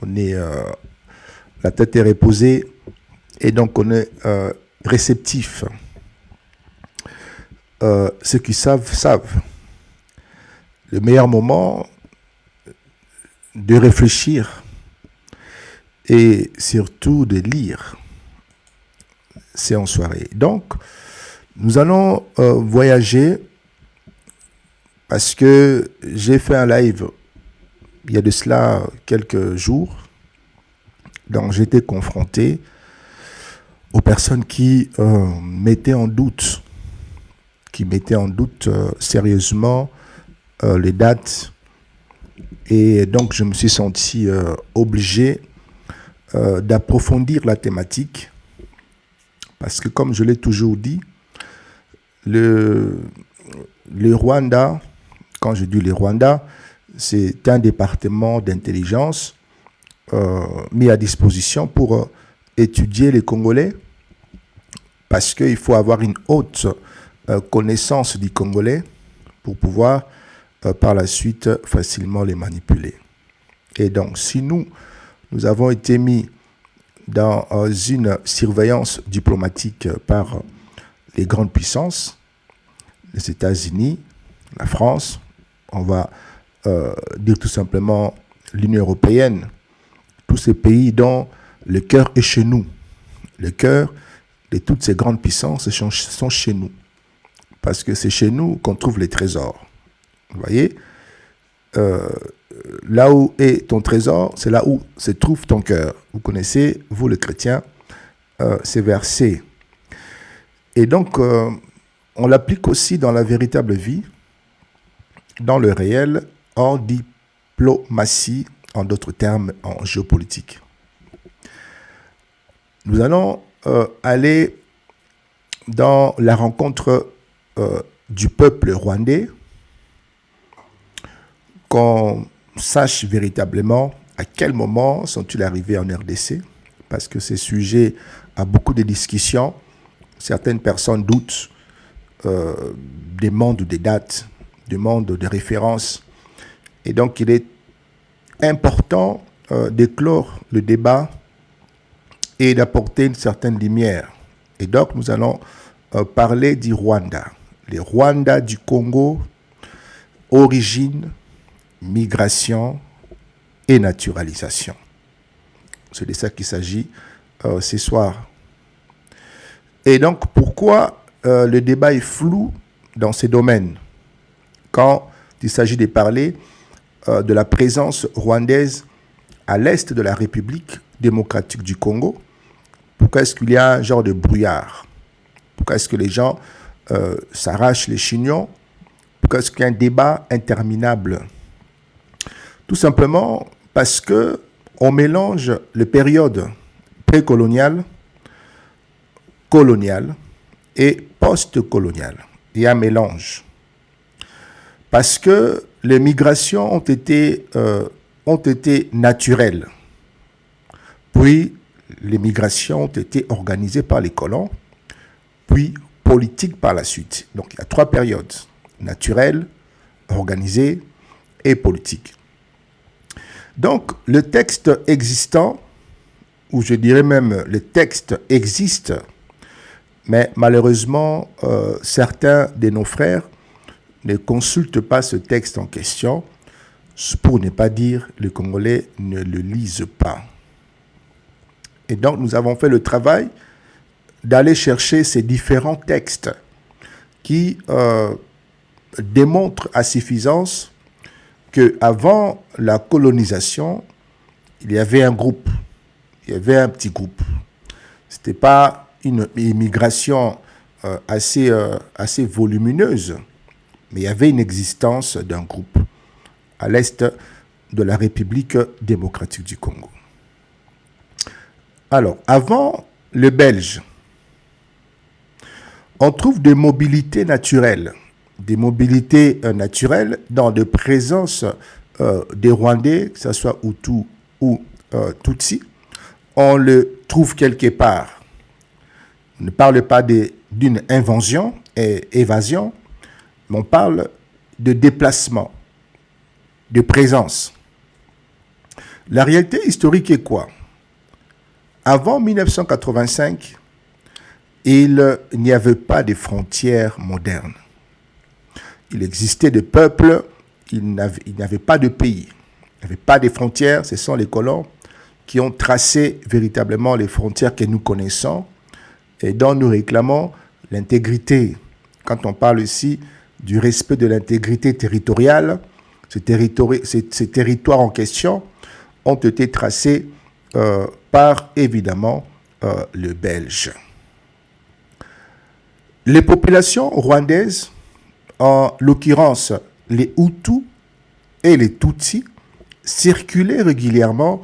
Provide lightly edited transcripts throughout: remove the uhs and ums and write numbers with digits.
on est, la tête est reposée et donc on est réceptif. Ceux qui savent, savent. Le meilleur moment de réfléchir et surtout de lire, c'est en soirée. Donc, nous allons voyager parce que j'ai fait un live il y a de cela quelques jours. Donc, j'étais confronté aux personnes qui mettaient en doute, sérieusement les dates. Et donc, je me suis senti obligé d'approfondir la thématique. Parce que, comme je l'ai toujours dit, le Rwanda, quand je dis le Rwanda, c'est un département d'intelligence mis à disposition pour étudier les Congolais, parce qu'il faut avoir une haute connaissance du Congolais pour pouvoir par la suite facilement les manipuler. Et donc, si nous avons été mis dans une surveillance diplomatique par les grandes puissances, les États-Unis, la France, on va dire tout simplement l'Union européenne, tous ces pays dont le cœur est chez nous. Le cœur de toutes ces grandes puissances sont chez nous. Parce que c'est chez nous qu'on trouve les trésors. Vous voyez, là où est ton trésor, c'est là où se trouve ton cœur. Vous connaissez, vous les chrétiens, ces versets. Et donc, on l'applique aussi dans la véritable vie, dans le réel, en diplomatie, en d'autres termes, en géopolitique. Nous allons aller dans la rencontre du peuple rwandais, qu'on sache véritablement à quel moment sont-ils arrivés en RDC, parce que c'est sujet à beaucoup de discussions. Certaines personnes doutent, demandent des dates, demandent des références. Et donc, il est important d'éclore le débat et d'apporter une certaine lumière. Et donc, nous allons parler du Rwanda. Le Rwanda du Congo, origine, migration et naturalisation. C'est de ça qu'il s'agit ce soir. Et donc, pourquoi le débat est flou dans ces domaines quand il s'agit de parler de la présence rwandaise à l'est de la République démocratique du Congo? Pourquoi est-ce qu'il y a un genre de brouillard? Pourquoi est-ce que les gens s'arrachent les chignons? Pourquoi est-ce qu'il y a un débat interminable? Tout simplement parce qu'on mélange les périodes précoloniales, coloniales et post-coloniales. Il y a un mélange. Parce que les migrations ont été naturelles. Puis, les migrations ont été organisées par les colons, puis politiques par la suite. Donc, il y a trois périodes: naturelles, organisées et politiques. Donc, le texte existant, ou je dirais même le texte existe, mais malheureusement, certains de nos frères ne consultent pas ce texte en question, pour ne pas dire les Congolais ne le lisent pas. Et donc, nous avons fait le travail d'aller chercher ces différents textes qui démontrent à suffisance qu'avant la colonisation, il y avait un groupe, il y avait un petit groupe. Ce n'était pas une immigration assez volumineuse, mais il y avait une existence d'un groupe à l'est de la République démocratique du Congo. Alors, avant les Belges, on trouve des mobilités naturelles dans des présences des Rwandais, que ce soit Hutu ou Tutsi. On le trouve quelque part. On ne parle pas d'une invention et évasion, mais on parle de déplacement, de présence. La réalité historique est quoi? Avant 1985, il n'y avait pas de frontières modernes. Il existait des peuples, il n'y avait pas de pays. Il n'y avait pas de frontières, ce sont les colons qui ont tracé véritablement les frontières que nous connaissons et dont nous réclamons l'intégrité. Quand on parle ici du respect de l'intégrité territoriale, ces territoires en question ont été tracés par, évidemment, le Belge. Les populations rwandaises, en l'occurrence les Hutus et les Tutsis, circulaient régulièrement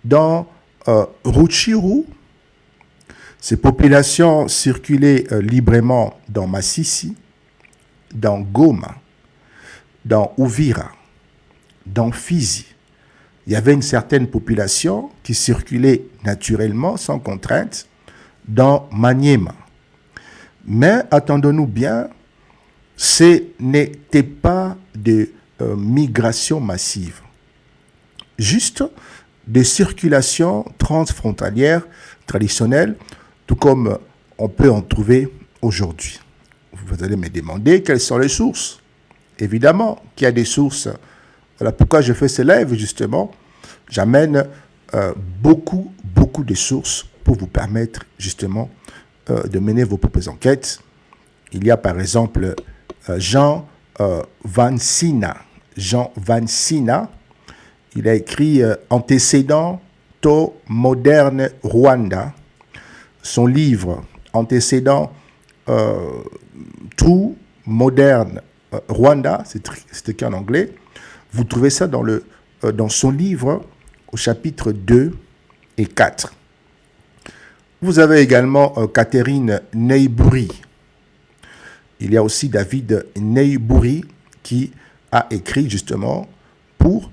dans Rutshuru. Ces populations circulaient librement dans Masisi, dans Goma, dans Uvira, dans Fizi. Il y avait une certaine population qui circulait naturellement, sans contrainte, dans Maniema. Mais attendons-nous bien, ce n'était pas de migration massive, juste des circulations transfrontalières traditionnelles, tout comme on peut en trouver aujourd'hui. Vous allez me demander quelles sont les sources. Évidemment qu'il y a des sources. Voilà pourquoi je fais ce live, justement. J'amène beaucoup de sources pour vous permettre, justement, de mener vos propres enquêtes. Il y a, par exemple, Jean Van Sina. Jean Van Sina, il a écrit Antécédents to Moderne Rwanda. Son livre Antécédents to Moderne Rwanda, c'est écrit en anglais. Vous trouvez ça dans son livre au chapitre 2 et 4. Vous avez également Catherine Neighbouri. Il y a aussi David Neighbouri qui a écrit justement pour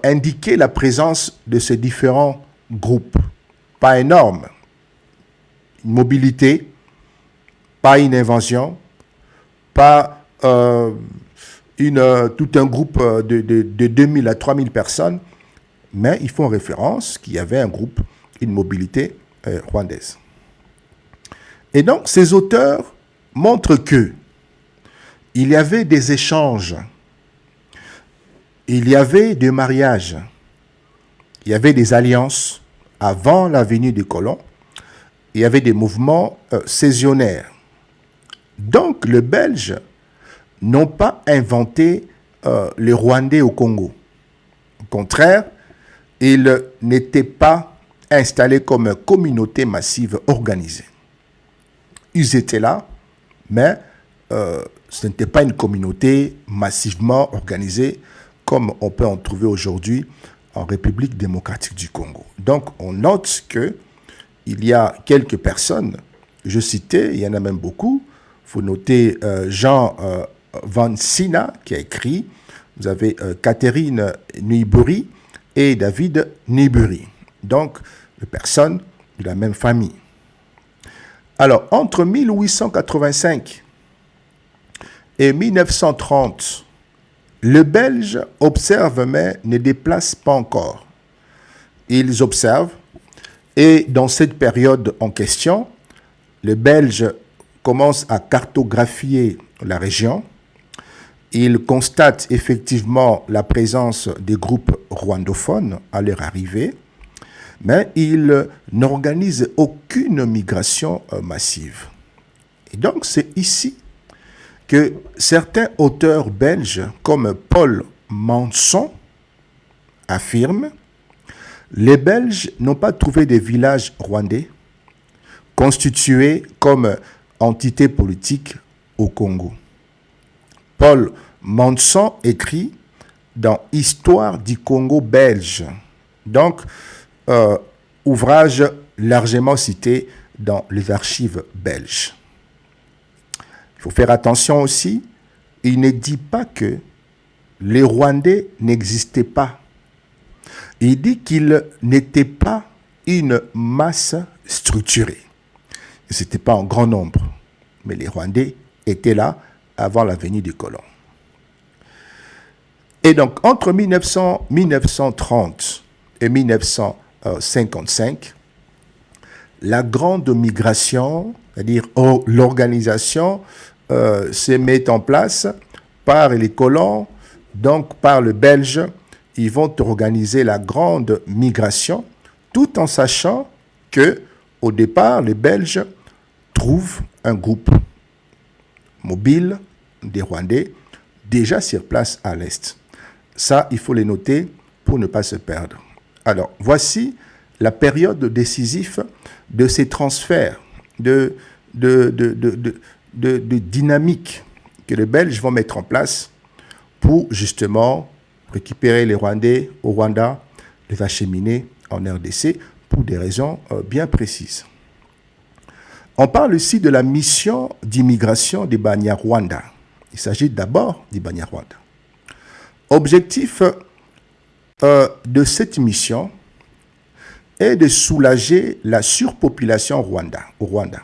indiquer la présence de ces différents groupes. Pas énorme. Une mobilité, pas une invention, pas tout un groupe de 2000 à 3000 personnes, mais ils font référence qu'il y avait un groupe, une mobilité rwandaise. Et donc, ces auteurs montrent que il y avait des échanges, il y avait des mariages, il y avait des alliances avant la venue des colons, il y avait des mouvements saisonnières. Donc, les Belges n'ont pas inventé les Rwandais au Congo. Au contraire, ils n'étaient pas installés comme communauté massive organisée. Ils étaient là, mais ce n'était pas une communauté massivement organisée comme on peut en trouver aujourd'hui en République démocratique du Congo. Donc, on note qu'il y a quelques personnes, je citais, il y en a même beaucoup. Il faut noter Jean Van Sina qui a écrit, vous avez Catherine Neighbouri et David Neighbouri. Donc, des personnes de la même famille. Alors, entre 1885 et 1930, les Belges observent mais ne déplacent pas encore. Ils observent et dans cette période en question, les Belges commencent à cartographier la région. Ils constatent effectivement la présence des groupes rwandophones à leur arrivée, mais ils n'organisent aucune migration massive. Et donc, c'est ici que certains auteurs belges, comme Paul Manson, affirment « Les Belges n'ont pas trouvé des villages rwandais constitués comme entité politique au Congo. » Paul Manson écrit dans « Histoire du Congo belge ». Donc, ouvrage largement cité dans les archives belges. Il faut faire attention aussi, il ne dit pas que les Rwandais n'existaient pas. Il dit qu'ils n'étaient pas une masse structurée. Ce n'était pas en grand nombre, mais les Rwandais étaient là avant la venue des colons. Et donc, entre 1930 et 1955, la grande migration, c'est-à-dire l'organisation, se met en place par les colons, donc par le Belge. Ils vont organiser la grande migration, tout en sachant que, au départ, les Belges trouvent un groupe mobile des Rwandais déjà sur place à l'Est. Ça, il faut les noter pour ne pas se perdre. Alors, voici la période décisive de ces transferts, de dynamique que les Belges vont mettre en place pour justement récupérer les Rwandais au Rwanda, les acheminer en RDC pour des raisons bien précises. On parle ici de la mission d'immigration des Banyarwanda. Il s'agit d'abord des Banyarwanda. Objectif de cette mission est de soulager la surpopulation au Rwanda.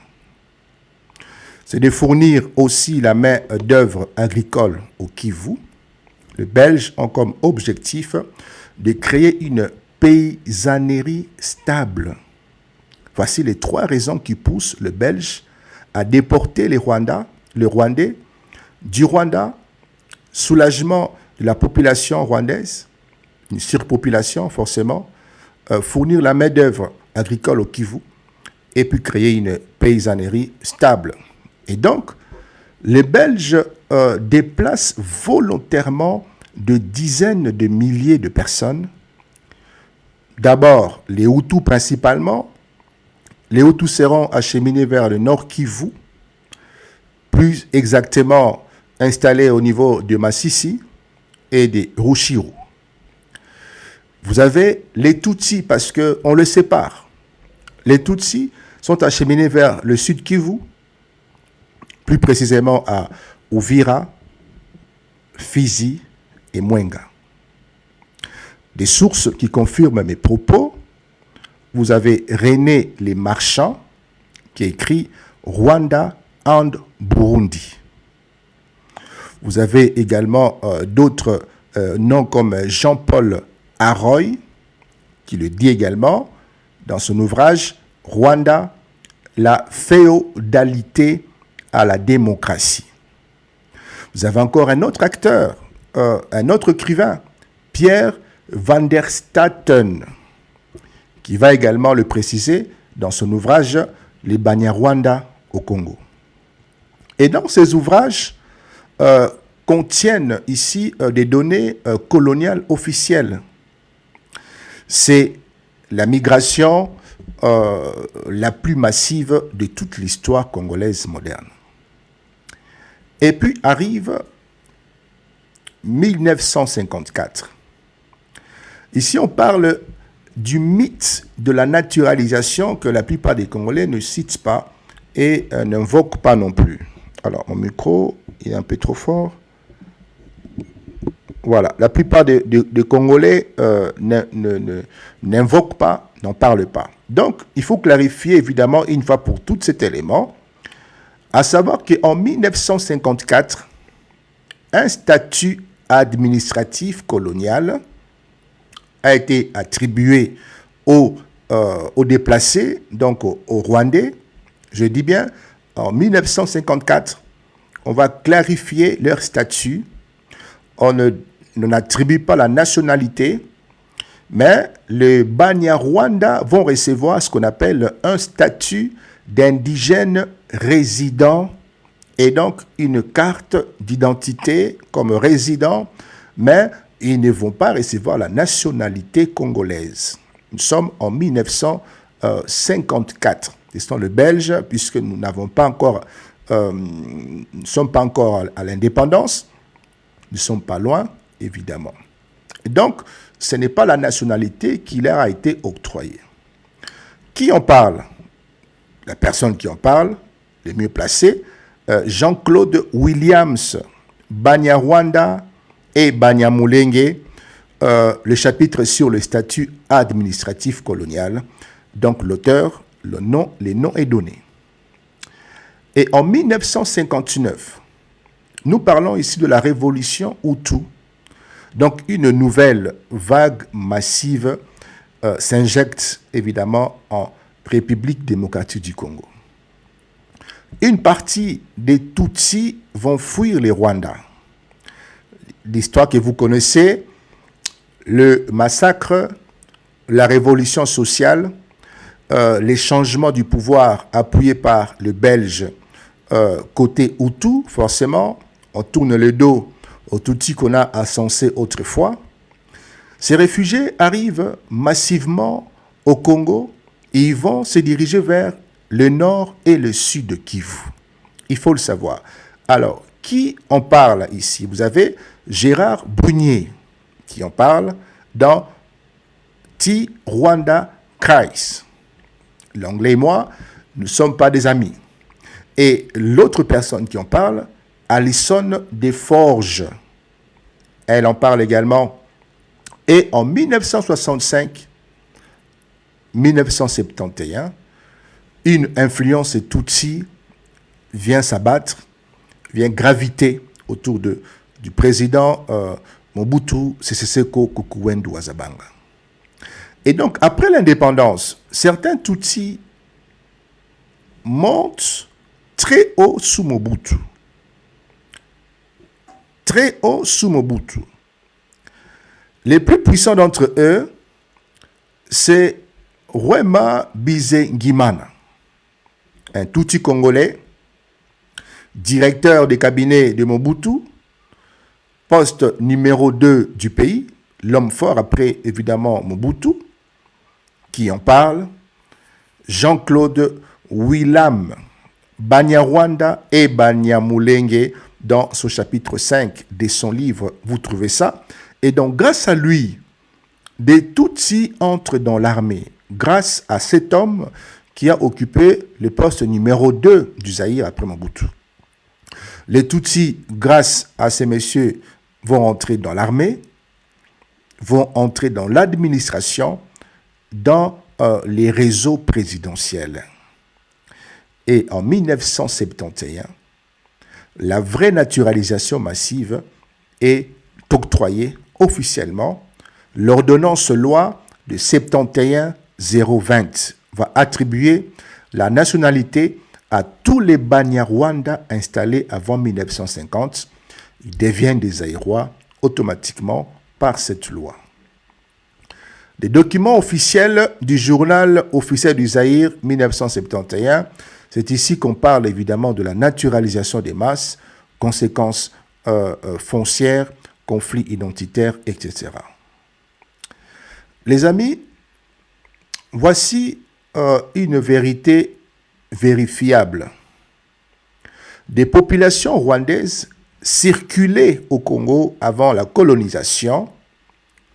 C'est de fournir aussi la main-d'œuvre agricole au Kivu. Les Belges ont comme objectif de créer une paysannerie stable. Voici les 3 raisons qui poussent le Belge à déporter les Rwandais du Rwanda, soulagement de la population rwandaise, une surpopulation forcément, fournir la main-d'œuvre agricole au Kivu, et puis créer une paysannerie stable. Et donc, les Belges déplacent volontairement de dizaines de milliers de personnes. D'abord, les Hutus principalement. Les Hutus seront acheminés vers le nord Kivu, plus exactement installés au niveau de Masisi et de Ruchuru. Vous avez les Tutsis, parce qu'on le sépare. Les Tutsis sont acheminés vers le sud Kivu, plus précisément à Uvira, Fizi et Mwenga. Des sources qui confirment mes propos. Vous avez René Les Marchands qui écrit Rwanda and Burundi. Vous avez également d'autres noms comme Jean-Paul Aroy qui le dit également dans son ouvrage Rwanda, la féodalité à la démocratie. Vous avez encore un autre acteur, un autre écrivain, Pierre van der Staten, qui va également le préciser dans son ouvrage « Les Banyarwanda au Congo ». Et dans ces ouvrages contiennent ici des données coloniales officielles. C'est la migration la plus massive de toute l'histoire congolaise moderne. Et puis arrive 1954. Ici, on parle du mythe de la naturalisation que la plupart des Congolais ne citent pas et n'invoquent pas non plus. Alors, mon micro, il est un peu trop fort. Voilà, la plupart des Congolais n'invoquent pas, n'en parlent pas. Donc, il faut clarifier évidemment une fois pour toutes cet élément, à savoir qu'en 1954, un statut administratif colonial a été attribué aux déplacés, donc aux Rwandais. Je dis bien, en 1954, on va clarifier leur statut. On n'attribue pas la nationalité, mais les Banyarwanda vont recevoir ce qu'on appelle un statut d'indigène résident et donc une carte d'identité comme résident, mais ils ne vont pas recevoir la nationalité congolaise. Nous sommes en 1954. Ce sont les Belges, puisque nous n'avons pas encore, nous ne sommes pas encore à l'indépendance. Nous ne sommes pas loin, évidemment. Et donc, ce n'est pas la nationalité qui leur a été octroyée. Qui en parle? La personne qui en parle, le mieux placé, Jean-Claude Williams, Banyarwanda et Banyamulenge, le chapitre sur le statut administratif colonial. Donc l'auteur, les noms est donné. Et en 1959, nous parlons ici de la révolution Hutu. Donc une nouvelle vague massive s'injecte évidemment en République démocratique du Congo. Une partie des Tutsis vont fuir les Rwandais. L'histoire que vous connaissez, le massacre, la révolution sociale, les changements du pouvoir appuyés par le Belge côté Hutu, forcément, on tourne le dos aux Tutsis qu'on a encensés autrefois. Ces réfugiés arrivent massivement au Congo et ils vont se diriger vers le nord et le sud de Kivu. Il faut le savoir. Alors, qui en parle ici? Vous avez Gérard Brunier qui en parle dans T-Rwanda Crisis. L'anglais et moi, nous ne sommes pas des amis. Et l'autre personne qui en parle, Alison Desforges, elle en parle également. Et en 1965-1971, une influence Tutsi vient s'abattre, vient graviter autour du président Mobutu Sese Seko Kukuwendu Azabanga. Et donc, après l'indépendance, certains Tutsis montent très haut sous Mobutu. Très haut sous Mobutu. Les plus puissants d'entre eux, c'est Rwema Bizengimana, un Tutsi congolais, directeur des cabinets de Mobutu, poste numéro 2 du pays, l'homme fort après évidemment Mobutu, qui en parle, Jean-Claude Willam Banyarwanda et Banyamulenge dans ce chapitre 5 de son livre, vous trouvez ça. Et donc grâce à lui, des Tutsis entrent dans l'armée, grâce à cet homme qui a occupé le poste numéro 2 du Zaïre après Mobutu. Les Tutsis, grâce à ces messieurs, vont entrer dans l'armée, vont entrer dans l'administration, dans les réseaux présidentiels. Et en 1971, la vraie naturalisation massive est octroyée officiellement. L'ordonnance loi de 71-020 va attribuer la nationalité à tous les Banyarwanda installés avant 1950. Ils deviennent des Zaïrois automatiquement par cette loi. Des documents officiels du journal officiel du Zaïre 1971, c'est ici qu'on parle évidemment de la naturalisation des masses, conséquences foncières, conflits identitaires, etc. Les amis, voici une vérité vérifiable. Des populations rwandaises circulaient au Congo avant la colonisation.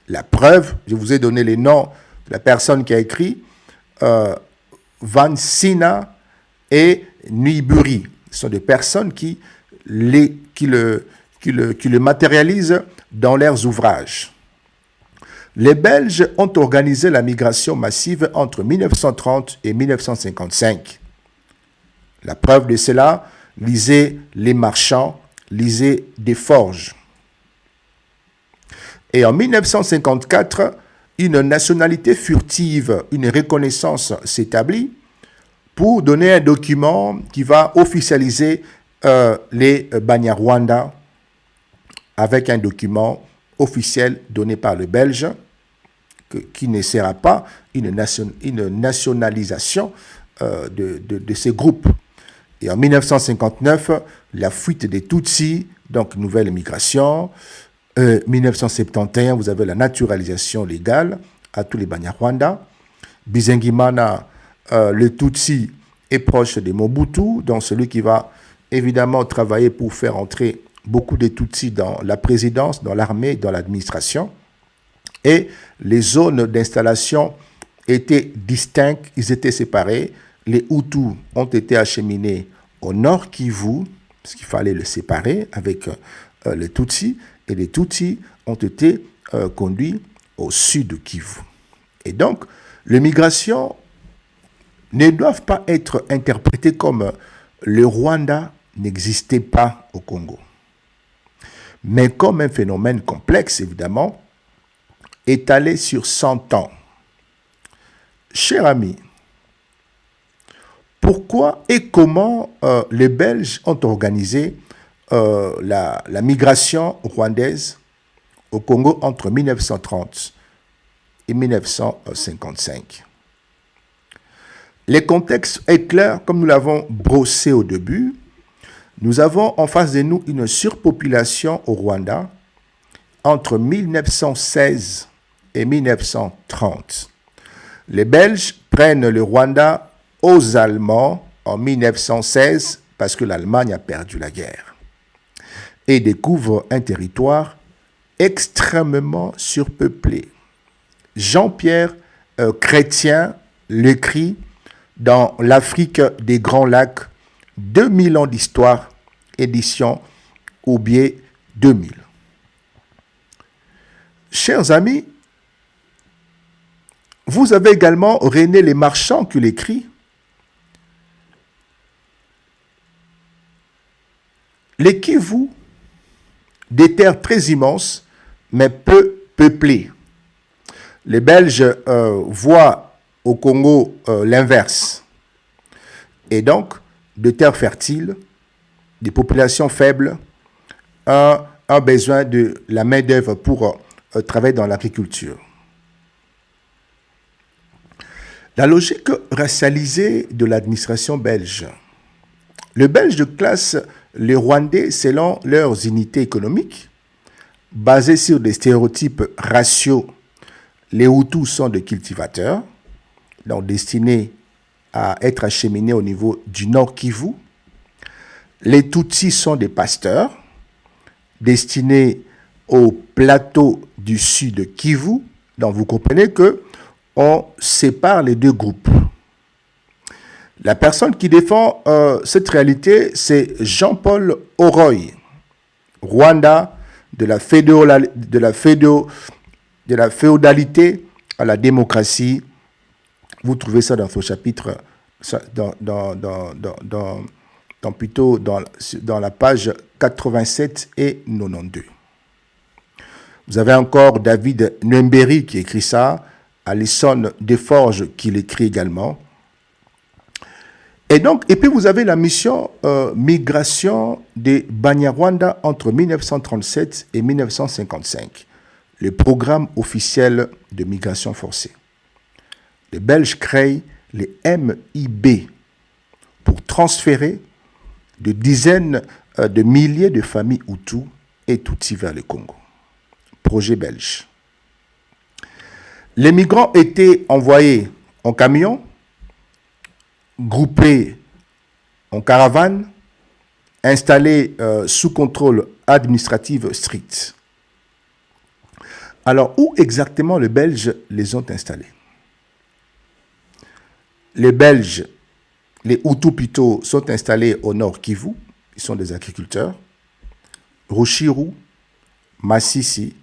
La preuve, je vous ai donné les noms de la personne qui a écrit, Vansina et Niburi. Ce sont des personnes qui le matérialisent dans leurs ouvrages. Les Belges ont organisé la migration massive entre 1930 et 1955. La preuve de cela, lisez Les Marchands, lisez Desforges. Et en 1954, une nationalité furtive, une reconnaissance s'établit pour donner un document qui va officialiser les Banyarwanda avec un document officiel donné par le Belge qui ne sera pas une nationalisation de ces groupes. Et en 1959, la fuite des Tutsis, donc nouvelle migration. 1971, vous avez la naturalisation légale à tous les Banyarwanda. Bizengimana, le Tutsi, est proche de Mobutu, donc celui qui va évidemment travailler pour faire entrer beaucoup de Tutsis dans la présidence, dans l'armée, dans l'administration. Et les zones d'installation étaient distinctes, ils étaient séparés. Les Hutus ont été acheminés au nord Kivu, parce qu'il fallait le séparer avec les Tutsis, et les Tutsis ont été conduits au sud Kivu. Et donc, les migrations ne doivent pas être interprétées comme le Rwanda n'existait pas au Congo. mais comme un phénomène complexe, évidemment, étalé sur 100 ans. Cher ami, pourquoi et comment les Belges ont organisé la migration rwandaise au Congo entre 1930 et 1955? Le contexte est clair, comme nous l'avons brossé au début. Nous avons en face de nous une surpopulation au Rwanda entre 1916 et 1930. Les Belges prennent le Rwanda aux Allemands en 1916 parce que l'Allemagne a perdu la guerre et découvrent un territoire extrêmement surpeuplé. Jean-Pierre Chrétien l'écrit dans l'Afrique des Grands Lacs, 2000 ans d'histoire, édition Aubier 2000. Chers amis, vous avez également René Les Marchands qui l'écrit. Les Kivu, des terres très immenses, mais peu peuplées. Les Belges voient au Congo l'inverse. Et donc, de terres fertiles, des populations faibles, un besoin de la main-d'œuvre pour travailler dans l'agriculture. La logique racialisée de l'administration belge. Le Belge classe les Rwandais selon leurs unités économiques, basées sur des stéréotypes raciaux. Les Hutus sont des cultivateurs, donc destinés à être acheminés au niveau du Nord Kivu. Les Tutsis sont des pasteurs, destinés au plateau du Sud Kivu. Donc vous comprenez que on sépare les deux groupes. La personne qui défend cette réalité, c'est Jean-Paul Oroy, Rwanda, de la féodalité à la démocratie. Vous trouvez ça dans ce chapitre, plutôt dans la page 87 et 92. Vous avez encore David Nwemberi qui écrit ça, Alison Desforges qui l'écrit également. Et puis vous avez la mission migration des Banyarwanda entre 1937 et 1955, le programme officiel de migration forcée. Les Belges créent les MIB pour transférer de dizaines de milliers de familles Hutus et Tutsis vers le Congo. Projet belge. Les migrants étaient envoyés en camion, groupés en caravane, installés sous contrôle administratif strict. Alors, où exactement les Belges les ont installés? Les Belges, les Hutus plutôt, sont installés au nord Kivu, ils sont des agriculteurs, Rushiru, Masisi,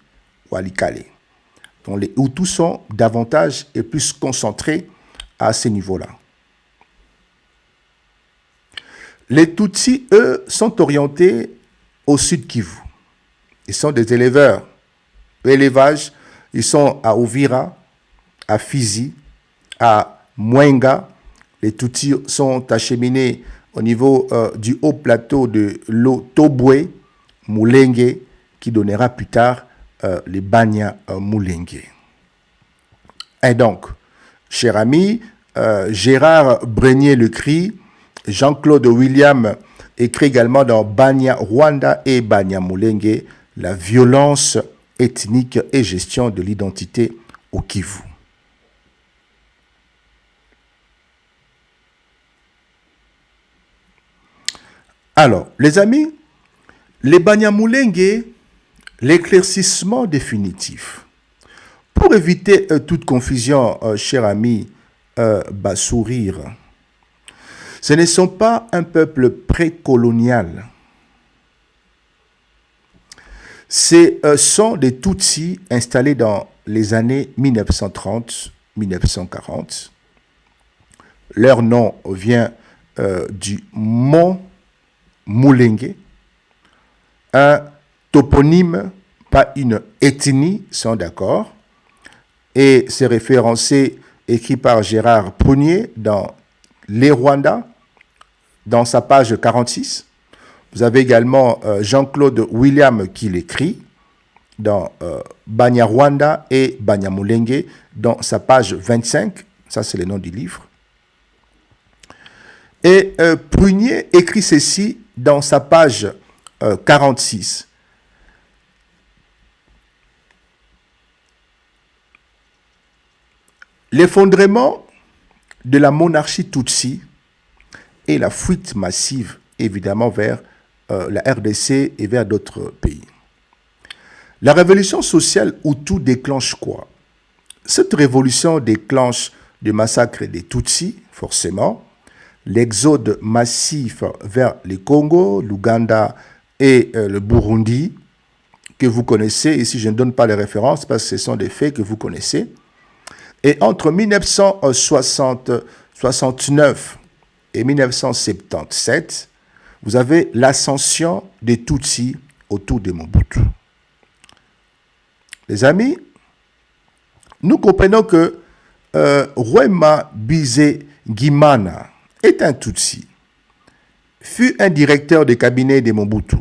Walikale. Donc les Hutus sont davantage et plus concentrés à ce niveau-là. Les Tutsis, eux, sont orientés au sud Kivu. Ils sont des éleveurs. L'élevage, ils sont à Uvira, à Fizi, à Mwenga. Les Tutsis sont acheminés au niveau du haut plateau de l'Otobwe, Mulenge, qui donnera plus tard les Banya Mulenge. Et donc, cher ami, Gérard Brenier le crie, Jean-Claude William écrit également dans Banya Rwanda et Banya Mulenge, la violence ethnique et gestion de l'identité au Kivu. Alors, les amis, les Banya Mulenge, l'éclaircissement définitif. Pour éviter toute confusion, cher ami Bassourir, ce ne sont pas un peuple précolonial. Ce sont des Tutsis installés dans les années 1930-1940. Leur nom vient du mont Mulenge, un toponyme, pas une ethnie, sont d'accord. Et c'est référencé, écrit par Gérard Prunier dans Les Rwandais, dans sa page 46. Vous avez également Jean-Claude William qui l'écrit dans Banyarwanda et Banyamulenge dans sa page 25. Ça, c'est le nom du livre. Et Prunier écrit ceci dans sa page 46. L'effondrement de la monarchie Tutsi et la fuite massive, évidemment, vers la RDC et vers d'autres pays. La révolution sociale Hutu déclenche quoi? Cette révolution déclenche le massacre des Tutsis, forcément, l'exode massif vers le Congo, l'Ouganda et le Burundi, que vous connaissez. Ici, je ne donne pas les références parce que ce sont des faits que vous connaissez. Et entre 1969 et 1977, vous avez l'ascension des Tutsis autour de Mobutu. Les amis, nous comprenons que Rwema Bizengimana est un Tutsi, fut un directeur de cabinet de Mobutu.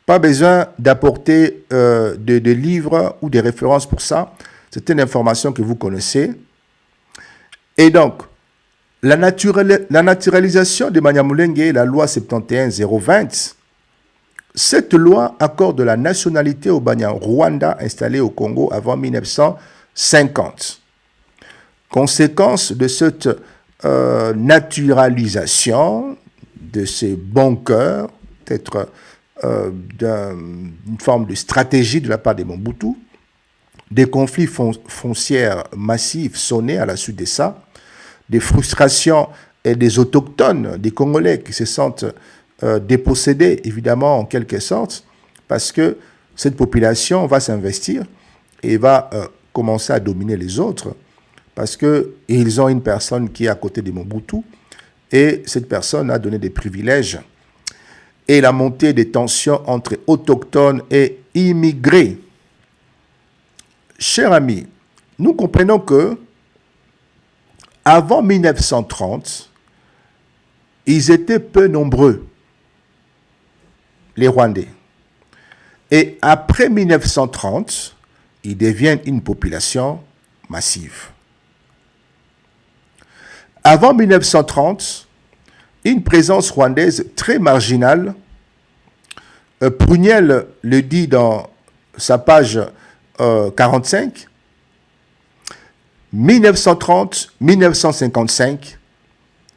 Pas besoin d'apporter de livres ou des références pour ça. C'est une information que vous connaissez. Et donc, la naturalisation de Banyamulenge, la loi 71-020, cette loi accorde la nationalité aux Banyarwanda installés au Congo avant 1950. Conséquence de cette naturalisation, de ces bons cœurs, peut-être d'une forme de stratégie de la part de Mobutu, des conflits fonciers massifs sonnés à la suite de ça, des frustrations et des autochtones, des Congolais qui se sentent dépossédés, évidemment, en quelque sorte, parce que cette population va s'investir et va commencer à dominer les autres, parce qu'ils ont une personne qui est à côté de Mobutu, et cette personne a donné des privilèges. Et la montée des tensions entre autochtones et immigrés. Chers amis, nous comprenons que avant 1930, ils étaient peu nombreux, les Rwandais. Et après 1930, ils deviennent une population massive. Avant 1930, une présence rwandaise très marginale, Pruniel le dit dans sa page 45, 1930-1955,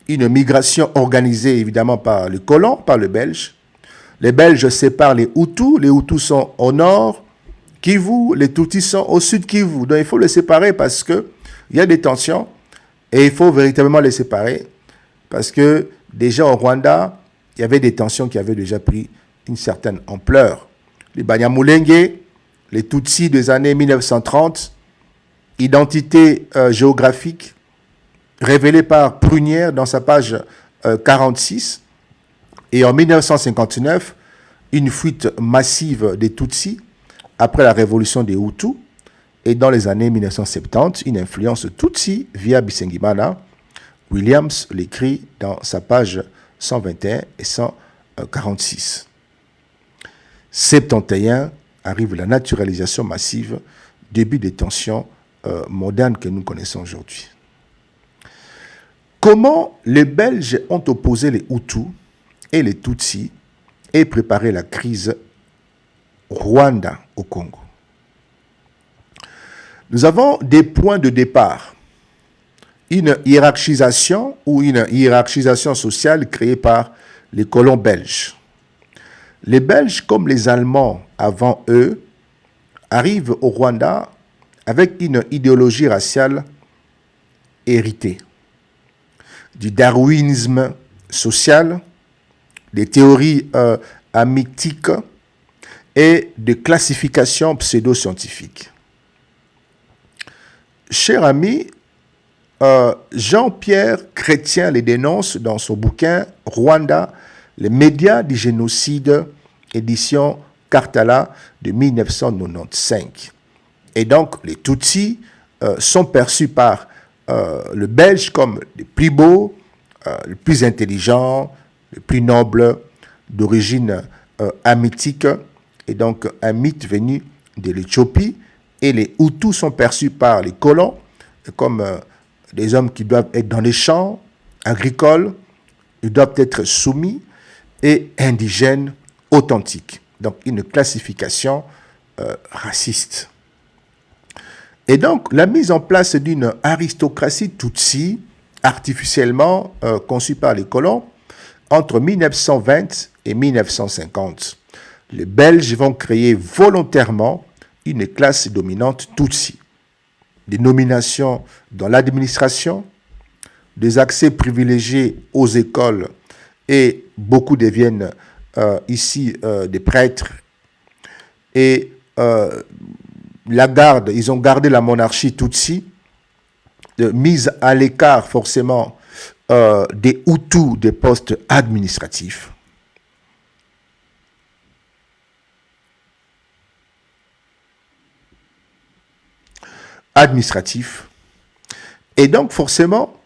une migration organisée évidemment par les colons, par les Belges. Les Belges séparent les Hutus sont au nord Kivu, les Tutsis sont au sud Kivu. Donc il faut les séparer parce qu'il y a des tensions et il faut véritablement les séparer parce que déjà au Rwanda, il y avait des tensions qui avaient déjà pris une certaine ampleur. Les Banyamulenge, les Tutsis des années 1930, identité géographique révélée par Prunier dans sa page 46. Et en 1959, une fuite massive des Tutsis après la révolution des Hutus. Et dans les années 1970, une influence Tutsi via Bisengimana. Williams l'écrit dans sa page 121 et 146. 71 arrive la naturalisation massive, début des tensions modernes que nous connaissons aujourd'hui. Comment les Belges ont opposé les Hutus et les Tutsis et préparé la crise Rwanda au Congo? Nous avons des points de départ. Une hiérarchisation ou une hiérarchisation sociale créée par les colons belges. Les Belges, comme les Allemands avant eux, arrivent au Rwanda avec une idéologie raciale héritée. Du darwinisme social, des théories amictiques et de classification pseudo-scientifique. Cher ami, Jean-Pierre Chrétien les dénonce dans son bouquin « Rwanda, les médias du génocide », édition Karthala de 1995. Et donc, les Tutsis sont perçus par le Belge comme les plus beaux, les plus intelligents, les plus nobles, d'origine hamitique, et donc un mythe venu de l'Éthiopie. Et les Hutus sont perçus par les colons comme des hommes qui doivent être dans les champs agricoles, ils doivent être soumis, et indigènes authentiques. Donc une classification raciste. Et donc la mise en place d'une aristocratie tutsi, artificiellement conçue par les colons, entre 1920 et 1950. Les Belges vont créer volontairement une classe dominante tutsi. Des nominations dans l'administration, des accès privilégiés aux écoles, et beaucoup deviennent ici des prêtres. Et ils ont gardé la monarchie tutsi, mise à l'écart forcément des Hutus des postes administratifs. Et donc forcément,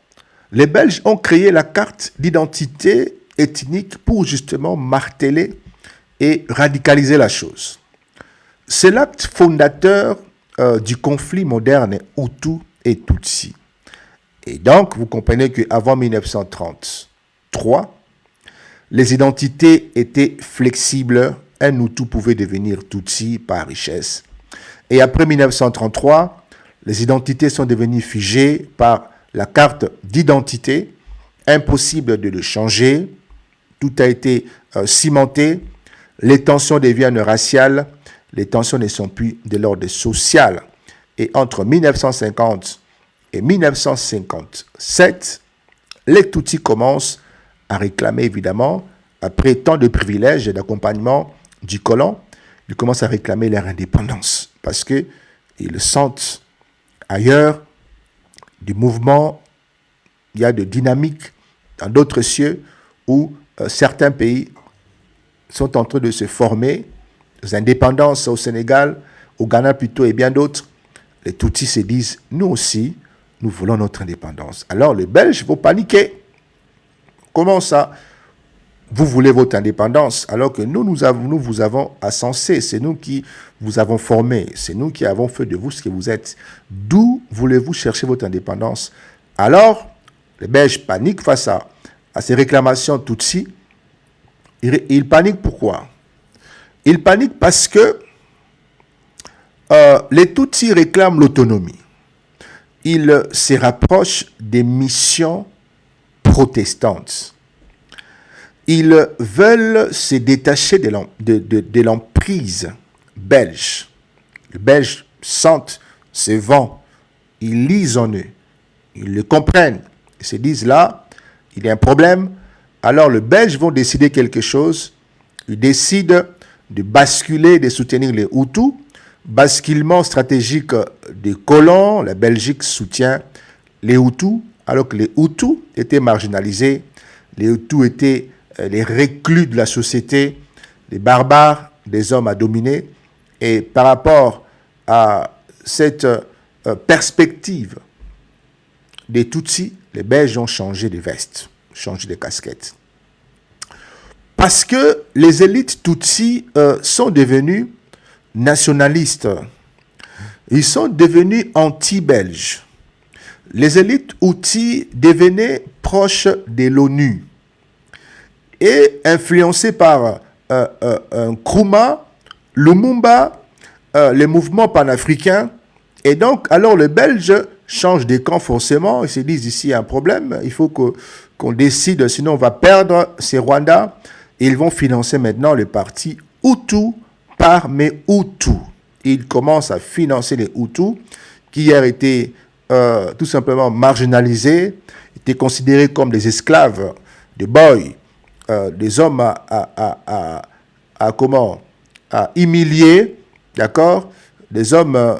les Belges ont créé la carte d'identité ethnique pour justement marteler et radicaliser la chose. C'est l'acte fondateur du conflit moderne Hutu et Tutsi. Et donc, vous comprenez qu'avant 1933, les identités étaient flexibles. Un Hutu pouvait devenir Tutsi par richesse. Et après 1933, les identités sont devenues figées par la carte d'identité. Impossible de le changer. Tout a été cimenté. Les tensions deviennent raciales. Les tensions ne sont plus de l'ordre social. Et entre 1950 et 1957, les Tutsis commencent à réclamer, évidemment, après tant de privilèges et d'accompagnement du colon, ils commencent à réclamer leur indépendance parce qu'ils sentent ailleurs du mouvement, il y a de dynamique dans d'autres cieux où certains pays sont en train de se former, des indépendances au Sénégal, au Ghana plutôt et bien d'autres. Les Tutsis se disent, nous aussi, nous voulons notre indépendance. Alors les Belges vont paniquer. Comment ça? Vous voulez votre indépendance alors que nous vous avons ascensé, c'est nous qui vous avons formé, c'est nous qui avons fait de vous ce que vous êtes. D'où voulez-vous chercher votre indépendance? Alors, les Belges paniquent face à ces réclamations Tutsi. Ils paniquent pourquoi? Ils paniquent parce que les Tutsis réclament l'autonomie. Ils se rapprochent des missions protestantes. Ils veulent se détacher de l'emprise belge. Les Belges sentent ce vent, ils lisent en eux, ils le comprennent. Ils se disent là, il y a un problème. Alors les Belges vont décider quelque chose. Ils décident de basculer, de soutenir les Hutus. Basculement stratégique des colons, la Belgique soutient les Hutus, alors que les Hutus étaient marginalisés. Les Hutus étaient les reclus de la société, les barbares, des hommes à dominer. Et par rapport à cette perspective des Tutsis, les Belges ont changé de veste, changé de casquette. Parce que les élites Tutsis sont devenues nationalistes. Ils sont devenus anti-belges. Les élites Hutus devenaient proches de l'ONU et influencés par Nkrumah, Lumumba, les mouvements panafricains. Et donc, alors les Belges changent de camp forcément. Ils se disent ici il y a un problème, il faut qu'on décide, sinon on va perdre ces Rwandais. Et ils vont financer maintenant le parti Hutu par mes Hutus. Ils commencent à financer les Hutus qui hier étaient tout simplement marginalisés, étaient considérés comme des esclaves, des boys, des hommes à humilier, d'accord, des hommes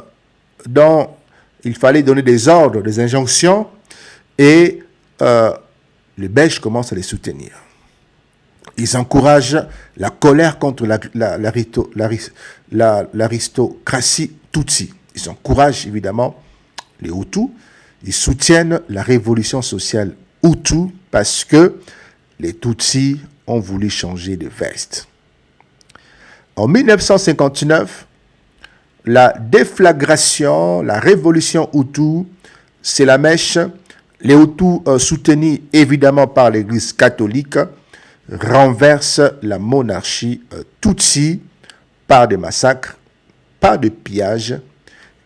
dont il fallait donner des ordres, des injonctions, et les Belges commencent à les soutenir. Ils encouragent la colère contre l'aristocratie Tutsi. Ils encouragent évidemment les Hutus. Ils soutiennent la révolution sociale Hutu parce que les Tutsis ont voulu changer de veste. En 1959, la déflagration, la révolution Hutu, c'est la mèche. Les Hutus, soutenus évidemment par l'Église catholique, renversent la monarchie Tutsi par des massacres, par des pillages,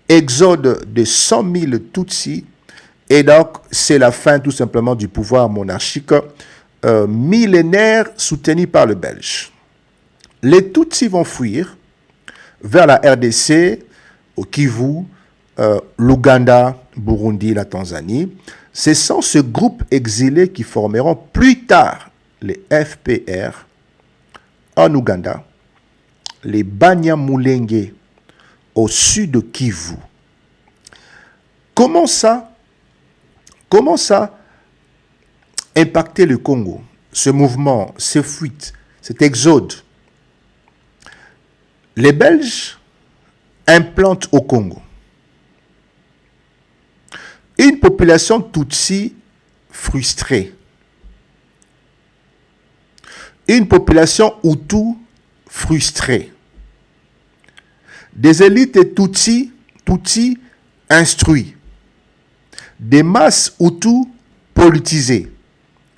exode de 100 000 Tutsis, et donc c'est la fin tout simplement du pouvoir monarchique millénaire soutenu par le Belge. Les Tutsis vont fuir vers la RDC, au Kivu, l'Ouganda, Burundi, la Tanzanie. Ce sont ce groupe exilé qui formeront plus tard les FPR en Ouganda, les Banyamulenge au sud de Kivu. Comment ça impacter le Congo, ce mouvement, ces fuites, cet exode? Les Belges implantent au Congo une population Tutsi frustrée, une population Hutu frustrée, des élites Tutsi instruits, des masses Hutu politisées,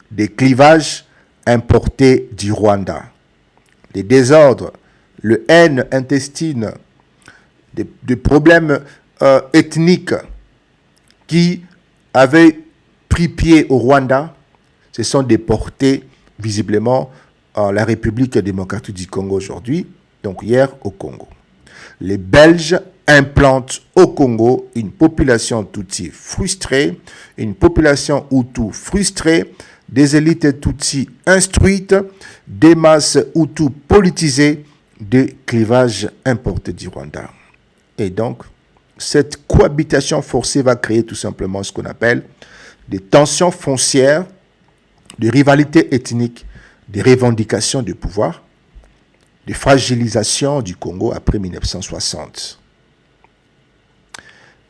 des clivages importés du Rwanda, des désordres, le haine intestine, des problèmes ethniques qui avaient pris pied au Rwanda, se sont déportés visiblement en la République démocratique du Congo aujourd'hui, donc hier au Congo. Les Belges implantent au Congo une population Tutsi frustrée, une population Hutu frustrée, des élites Tutsi instruites, des masses Hutu politisées, des clivages importés du Rwanda. Et donc, cette cohabitation forcée va créer tout simplement ce qu'on appelle des tensions foncières, des rivalités ethniques, des revendications de pouvoir, des fragilisations du Congo après 1960.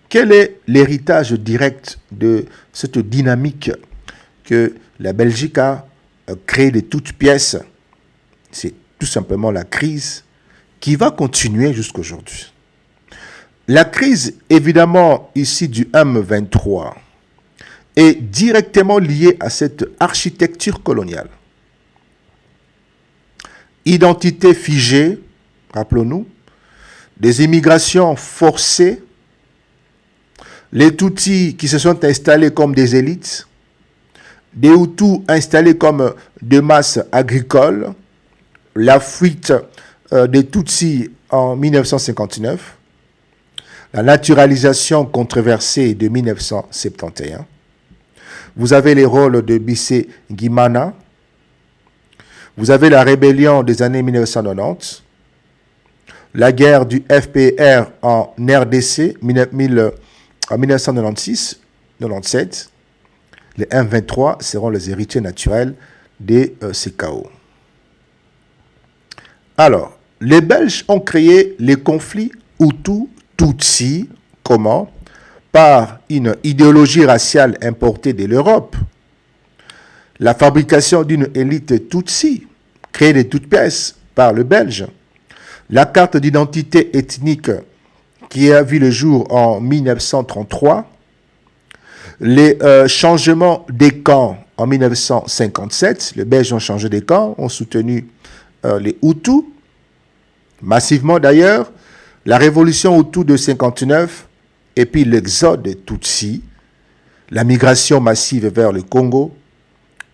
Quel est l'héritage direct de cette dynamique que la Belgique a créée de toutes pièces? C'est tout simplement la crise qui va continuer jusqu'aujourd'hui. La crise, évidemment, ici du M23, est directement liée à cette architecture coloniale. Identité figée, rappelons-nous, des immigrations forcées, les Tutsis qui se sont installés comme des élites, des Hutus installés comme des masses agricoles, la fuite des Tutsis en 1959, la naturalisation controversée de 1971. Vous avez les rôles de Bissé Guimana. Vous avez la rébellion des années 1990. La guerre du FPR en RDC en 1996-97. Les M23 seront les héritiers naturels de ces chaos. Alors, les Belges ont créé les conflits Hutu-Tutsi. Comment? Par une idéologie raciale importée de l'Europe. La fabrication d'une élite Tutsi, créée de toutes pièces par le Belge. La carte d'identité ethnique qui a vu le jour en 1933. Les changements des camps en 1957. Les Belges ont changé des camps, ont soutenu les Hutus, massivement d'ailleurs. La révolution Hutu de 1959, et puis l'exode des Tutsis, la migration massive vers le Congo,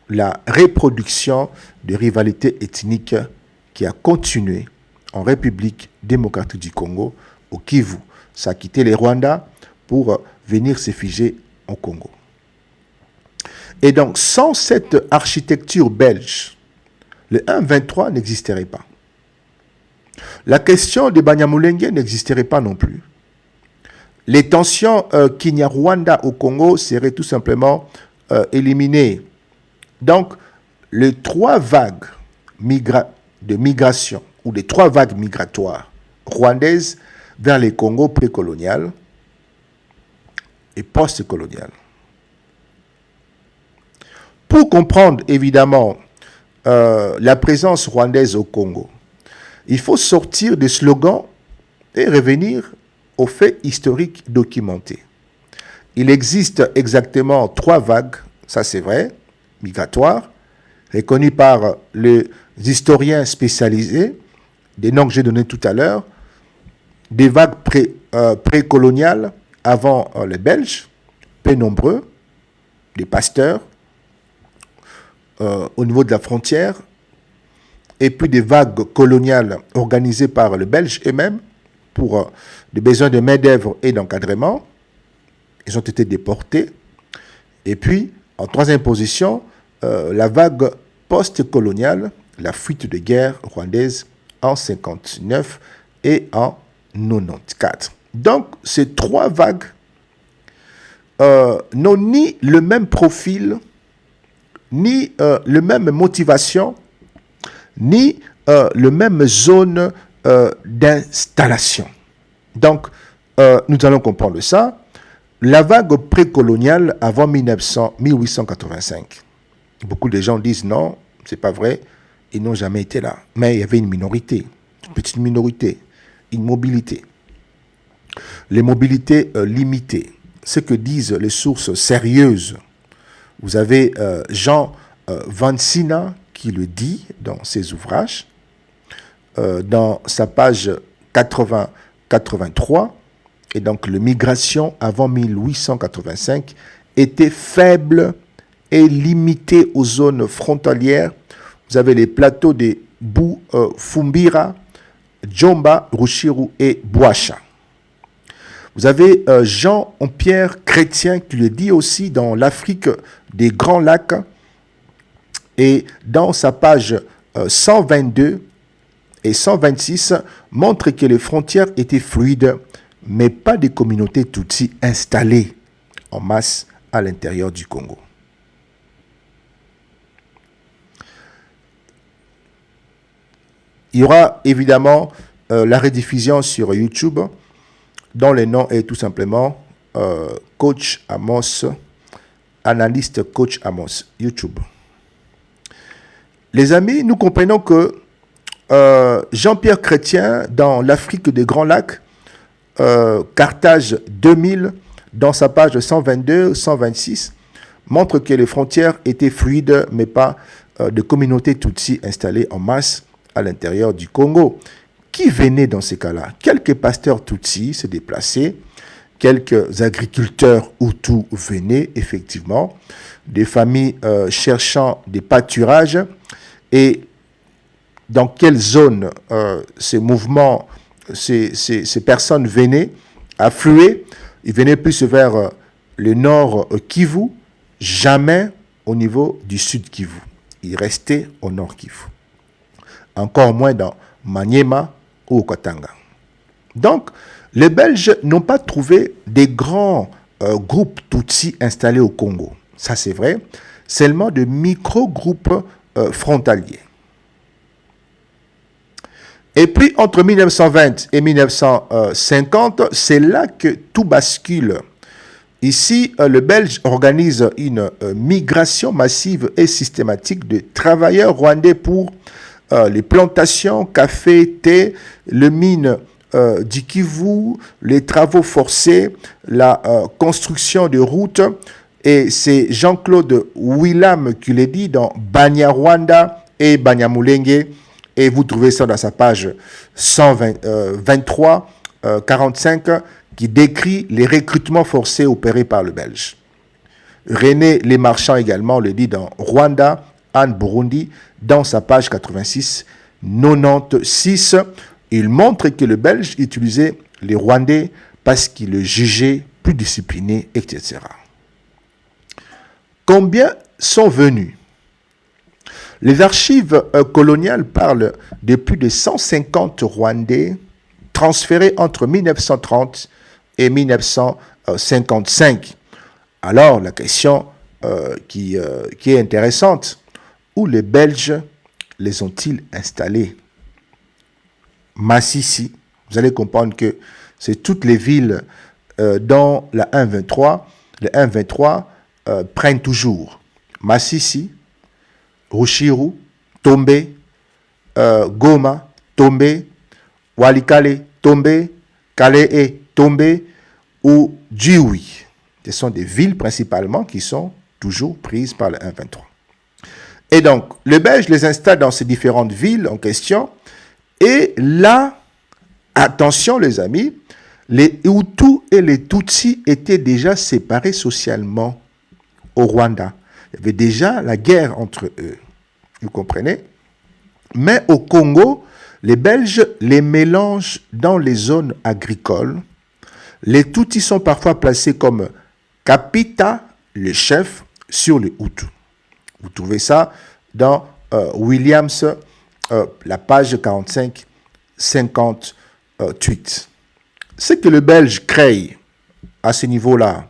la reproduction de rivalités ethniques qui a continué en République démocratique du Congo, au Kivu. Ça a quitté les Rwandais pour venir se figer au Congo. Et donc, sans cette architecture belge, le M23 n'existerait pas. La question de Banyamulenge n'existerait pas non plus. Les tensions Kinyarwanda au Congo seraient tout simplement éliminées. Donc, les trois vagues de migration ou des 3 vagues migratoires rwandaises vers les Congo précolonial et post-colonial. Pour comprendre évidemment la présence rwandaise au Congo, il faut sortir des slogans et revenir aux faits historiques documentés. Il existe exactement 3 vagues, ça c'est vrai, migratoires, reconnues par les historiens spécialisés, des noms que j'ai donnés tout à l'heure, des vagues précoloniales avant les Belges, peu nombreux, des pasteurs au niveau de la frontière, et puis des vagues coloniales organisées par les Belges eux-mêmes pour des besoins de main-d'œuvre et d'encadrement. Ils ont été déportés. Et puis, en 3e position, la vague post-coloniale, la fuite de guerre rwandaise en 59 et en 94. Donc, ces 3 vagues n'ont ni le même profil, ni la même motivation, ni le même zone d'installation. Donc, nous allons comprendre ça. La vague précoloniale avant 1885. Beaucoup de gens disent non, c'est pas vrai, ils n'ont jamais été là. Mais il y avait une minorité, une petite minorité, une mobilité. Les mobilités limitées, ce que disent les sources sérieuses. Vous avez Jean Vansina qui le dit dans ses ouvrages, dans sa page 80-83, et donc la migration avant 1885 était faible et limitée aux zones frontalières. Vous avez les plateaux de Fumbira, Djomba, Rushiru et Bouacha. Vous avez Jean-Pierre Chrétien qui le dit aussi dans l'Afrique des Grands Lacs, et dans sa page 122 et 126 montre que les frontières étaient fluides, mais pas des communautés Tutsi installées en masse à l'intérieur du Congo. Il y aura évidemment la rediffusion sur YouTube, dont le nom est tout simplement Coach Amos, analyste Coach Amos, YouTube. Les amis, nous comprenons que Jean-Pierre Chrétien, dans l'Afrique des Grands Lacs, Carthage 2000, dans sa page 122-126, montre que les frontières étaient fluides, mais pas de communautés Tutsi installées en masse à l'intérieur du Congo. Qui venait dans ces cas-là? Quelques pasteurs Tutsi se déplaçaient, quelques agriculteurs Hutus venaient, effectivement, des familles cherchant des pâturages. Et dans quelle zone ces mouvements, ces personnes venaient affluer? Ils venaient plus vers le nord Kivu, jamais au niveau du sud Kivu. Ils restaient au nord Kivu. Encore moins dans Maniema ou Katanga. Donc, les Belges n'ont pas trouvé des grands groupes Tutsi installés au Congo. Ça, c'est vrai. Seulement de micro-groupes frontaliers. Et puis, entre 1920 et 1950, c'est là que tout bascule. Ici, le Belge organise une migration massive et systématique de travailleurs rwandais pour les plantations, café, thé, les mines du Kivu, les travaux forcés, la construction de routes. Et c'est Jean-Claude Willam qui l'a dit dans Banyarwanda et Banyamulenge. Et vous trouvez ça dans sa page 123-45 qui décrit les recrutements forcés opérés par le Belge. René Lemarchand également le dit dans Rwanda, Anne Burundi, dans sa page 86-96. Il montre que le Belge utilisait les Rwandais parce qu'il le jugeait plus discipliné, etc. Combien sont venus? Les archives coloniales parlent de plus de 150 Rwandais transférés entre 1930 et 1955. Alors, la question qui est intéressante, où les Belges les ont-ils installés? Massissi, vous allez comprendre que c'est toutes les villes dans la 1.23. Les 1.23 prennent toujours Massissi, Rushiru, Tombe, Goma, Tombe, Walikale, Tombe, Kalehe, Tombe ou Djiwi. Ce sont des villes principalement qui sont toujours prises par le 1.23. Et donc, le Belge les installe dans ces différentes villes en question. Et là, attention les amis, les Hutus et les Tutsis étaient déjà séparés socialement au Rwanda. Il y avait déjà la guerre entre eux. Vous comprenez? Mais au Congo, les Belges les mélangent dans les zones agricoles. Les Tutsis sont parfois placés comme Kapita, le chef, sur les Hutus. Vous trouvez ça dans Williams, la page 45-58. Ce que le Belge crée à ce niveau-là,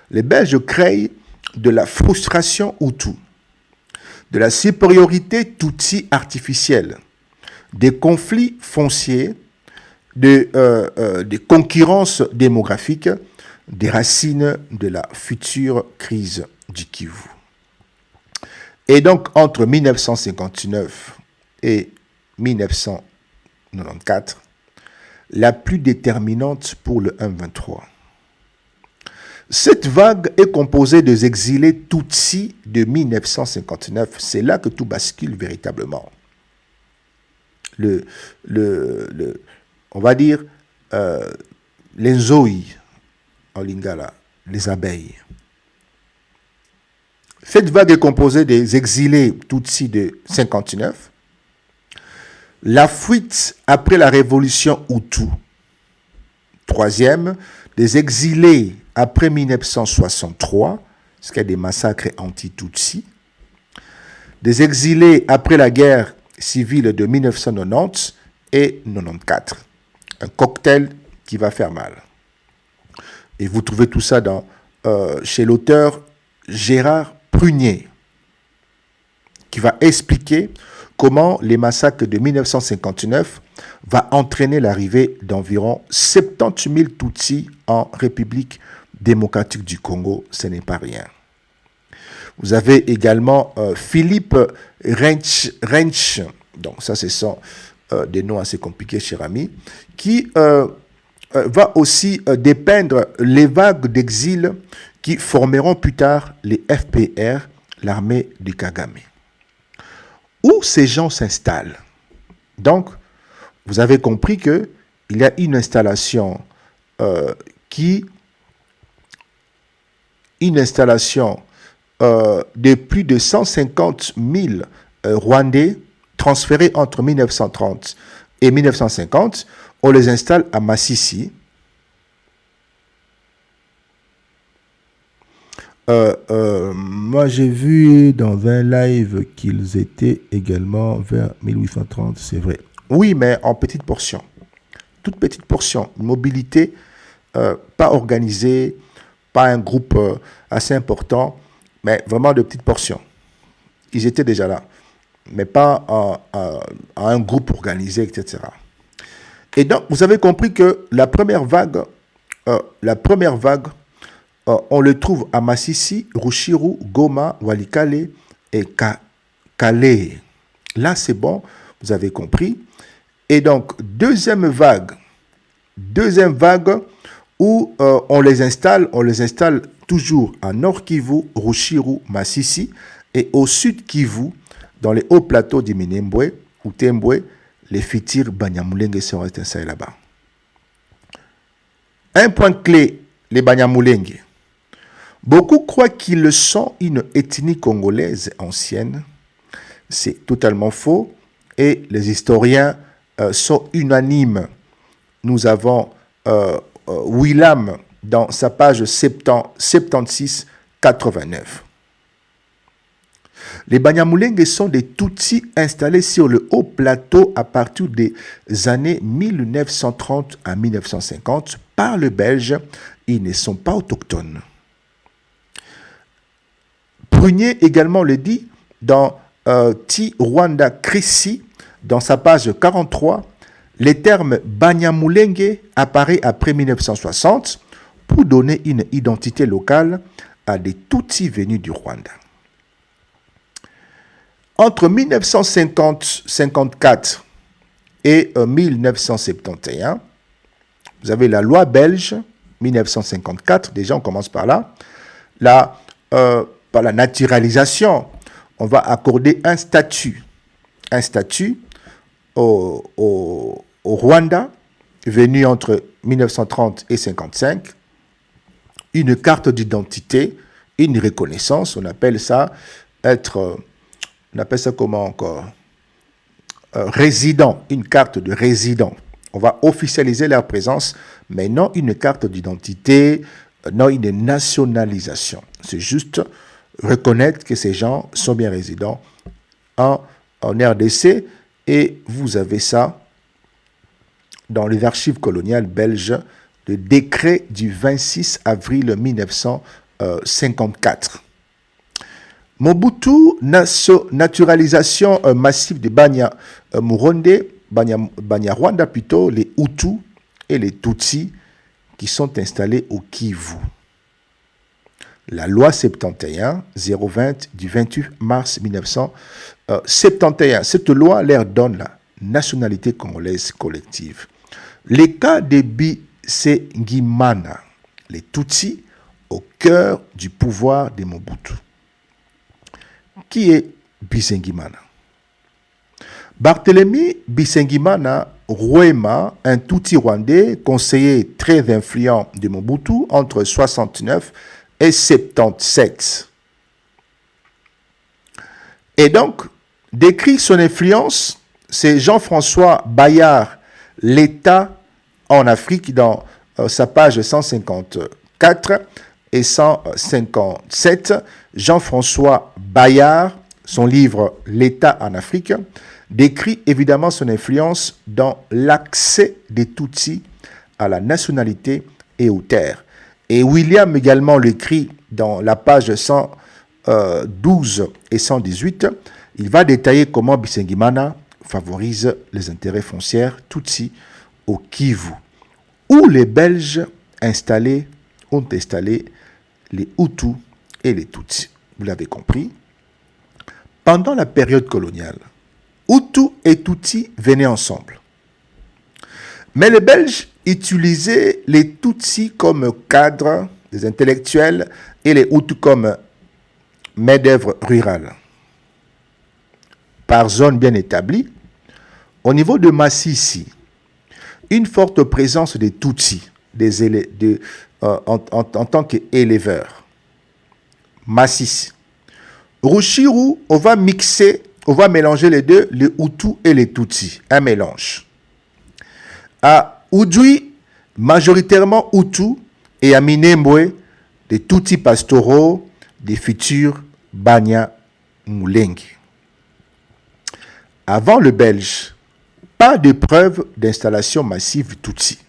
les Belges créent de la frustration Hutu, de la supériorité Tutsi artificielle, des conflits fonciers, des concurrences démographiques, des racines de la future crise du Kivu. Et donc, entre 1959 et 1994, la plus déterminante pour le 1.23. Cette vague est composée des exilés Tutsis de 1959. C'est là que tout bascule véritablement. On va dire, les Nzoi en lingala, les abeilles. Cette vague est composée des exilés Tutsis de 59, la fuite après la révolution Hutu, troisième, des exilés après 1963, ce qui est des massacres anti-Tutsis, des exilés après la guerre civile de 1990 et 94. Un cocktail qui va faire mal. Et vous trouvez tout ça chez l'auteur Gérard Prunier, qui va expliquer comment les massacres de 1959 va entraîner l'arrivée d'environ 70 000 Tutsis en République démocratique du Congo. Ce n'est pas rien. Vous avez également Philippe Rench, donc ça ce sont des noms assez compliqués, cher ami, qui va aussi dépeindre les vagues d'exil qui formeront plus tard les FPR, l'armée du Kagame. Où ces gens s'installent. Donc, vous avez compris qu'il y a une installation de plus de 150 000 Rwandais transférés entre 1930 et 1950. On les installe à Massissi. Moi, j'ai vu dans un live qu'ils étaient également vers 1830, c'est vrai. Oui, mais en petite portion. Toute petite portion. Une mobilité pas organisée, pas un groupe assez important, mais vraiment de petites portions. Ils étaient déjà là, mais pas un groupe organisé, etc. Et donc, vous avez compris que la première vague, on le trouve à Massissi, Rushiru, Goma, Walikale et Kalehe. Là, c'est bon, vous avez compris. Et donc, deuxième vague où on les installe toujours à Nord Kivu, Rushiru, Massissi, et au Sud Kivu, dans les hauts plateaux du Minembwe ou Tembwe, les Fitir Banyamulenge seront installés là-bas. Un point clé, les Banyamulenge. Beaucoup croient qu'ils sont une ethnie congolaise ancienne. C'est totalement faux et les historiens sont unanimes. Nous avons Willam dans sa page 76-89. Les Banyamulenge sont des Tutsis installés sur le haut plateau à partir des années 1930 à 1950 par le Belge. Ils ne sont pas autochtones. Prunier également le dit dans Ti Rwanda Christi, dans sa page 43, le terme Banyamulenge apparaît après 1960 pour donner une identité locale à des Tutsis venus du Rwanda. Entre 1950-54 et 1971, vous avez la loi belge, 1954, déjà on commence par là, par la naturalisation, on va accorder un statut au Rwanda, venu entre 1930 et 1955, une carte d'identité, une reconnaissance, on appelle ça comment encore résident, une carte de résident. On va officialiser leur présence, mais non une carte d'identité, non une nationalisation. C'est juste reconnaître que ces gens sont bien résidents en RDC, et vous avez ça dans les archives coloniales belges, le décret du 26 avril 1954. Mobutu, naturalisation massive de Banyarwanda plutôt, les Hutus et les Tutsis qui sont installés au Kivu. La loi 71-020 du 28 mars 1971. Cette loi leur donne la nationalité congolaise collective. Les cas de Bisengimana, les Tutsis, au cœur du pouvoir de Mobutu. Qui est Bisengimana? Barthélemy Bisengimana Rwema, un Tutsi rwandais, conseiller très influent de Mobutu entre 69 et 77. Et donc, décrit son influence, c'est Jean-François Bayard, l'État en Afrique, dans sa page 154 et 157. Jean-François Bayard, son livre L'État en Afrique, décrit évidemment son influence dans l'accès des Tutsis à la nationalité et aux terres. Et William également l'écrit dans la page 112 et 118. Il va détailler comment Bisengimana favorise les intérêts fonciers Tutsis au Kivu, où les Belges ont installé les Hutus et les Tutsis. Vous l'avez compris. Pendant la période coloniale, Hutus et Tutsis venaient ensemble. Mais les Belges utilisaient les Tutsis comme cadres, des intellectuels, et les Hutus comme main-d'œuvre rurale. Par zone bien établie, au niveau de Massissi, une forte présence des Tutsis en tant qu'éleveurs. Massissi. Rushiru, on va mélanger les deux, les Hutus et les Tutsis, un mélange. À Oudjoui, majoritairement Hutus, et à Minembwe, des Tutsis pastoraux, des futurs Banyamulenge. Avant le Belge, pas de preuve d'installation massive Tutsi.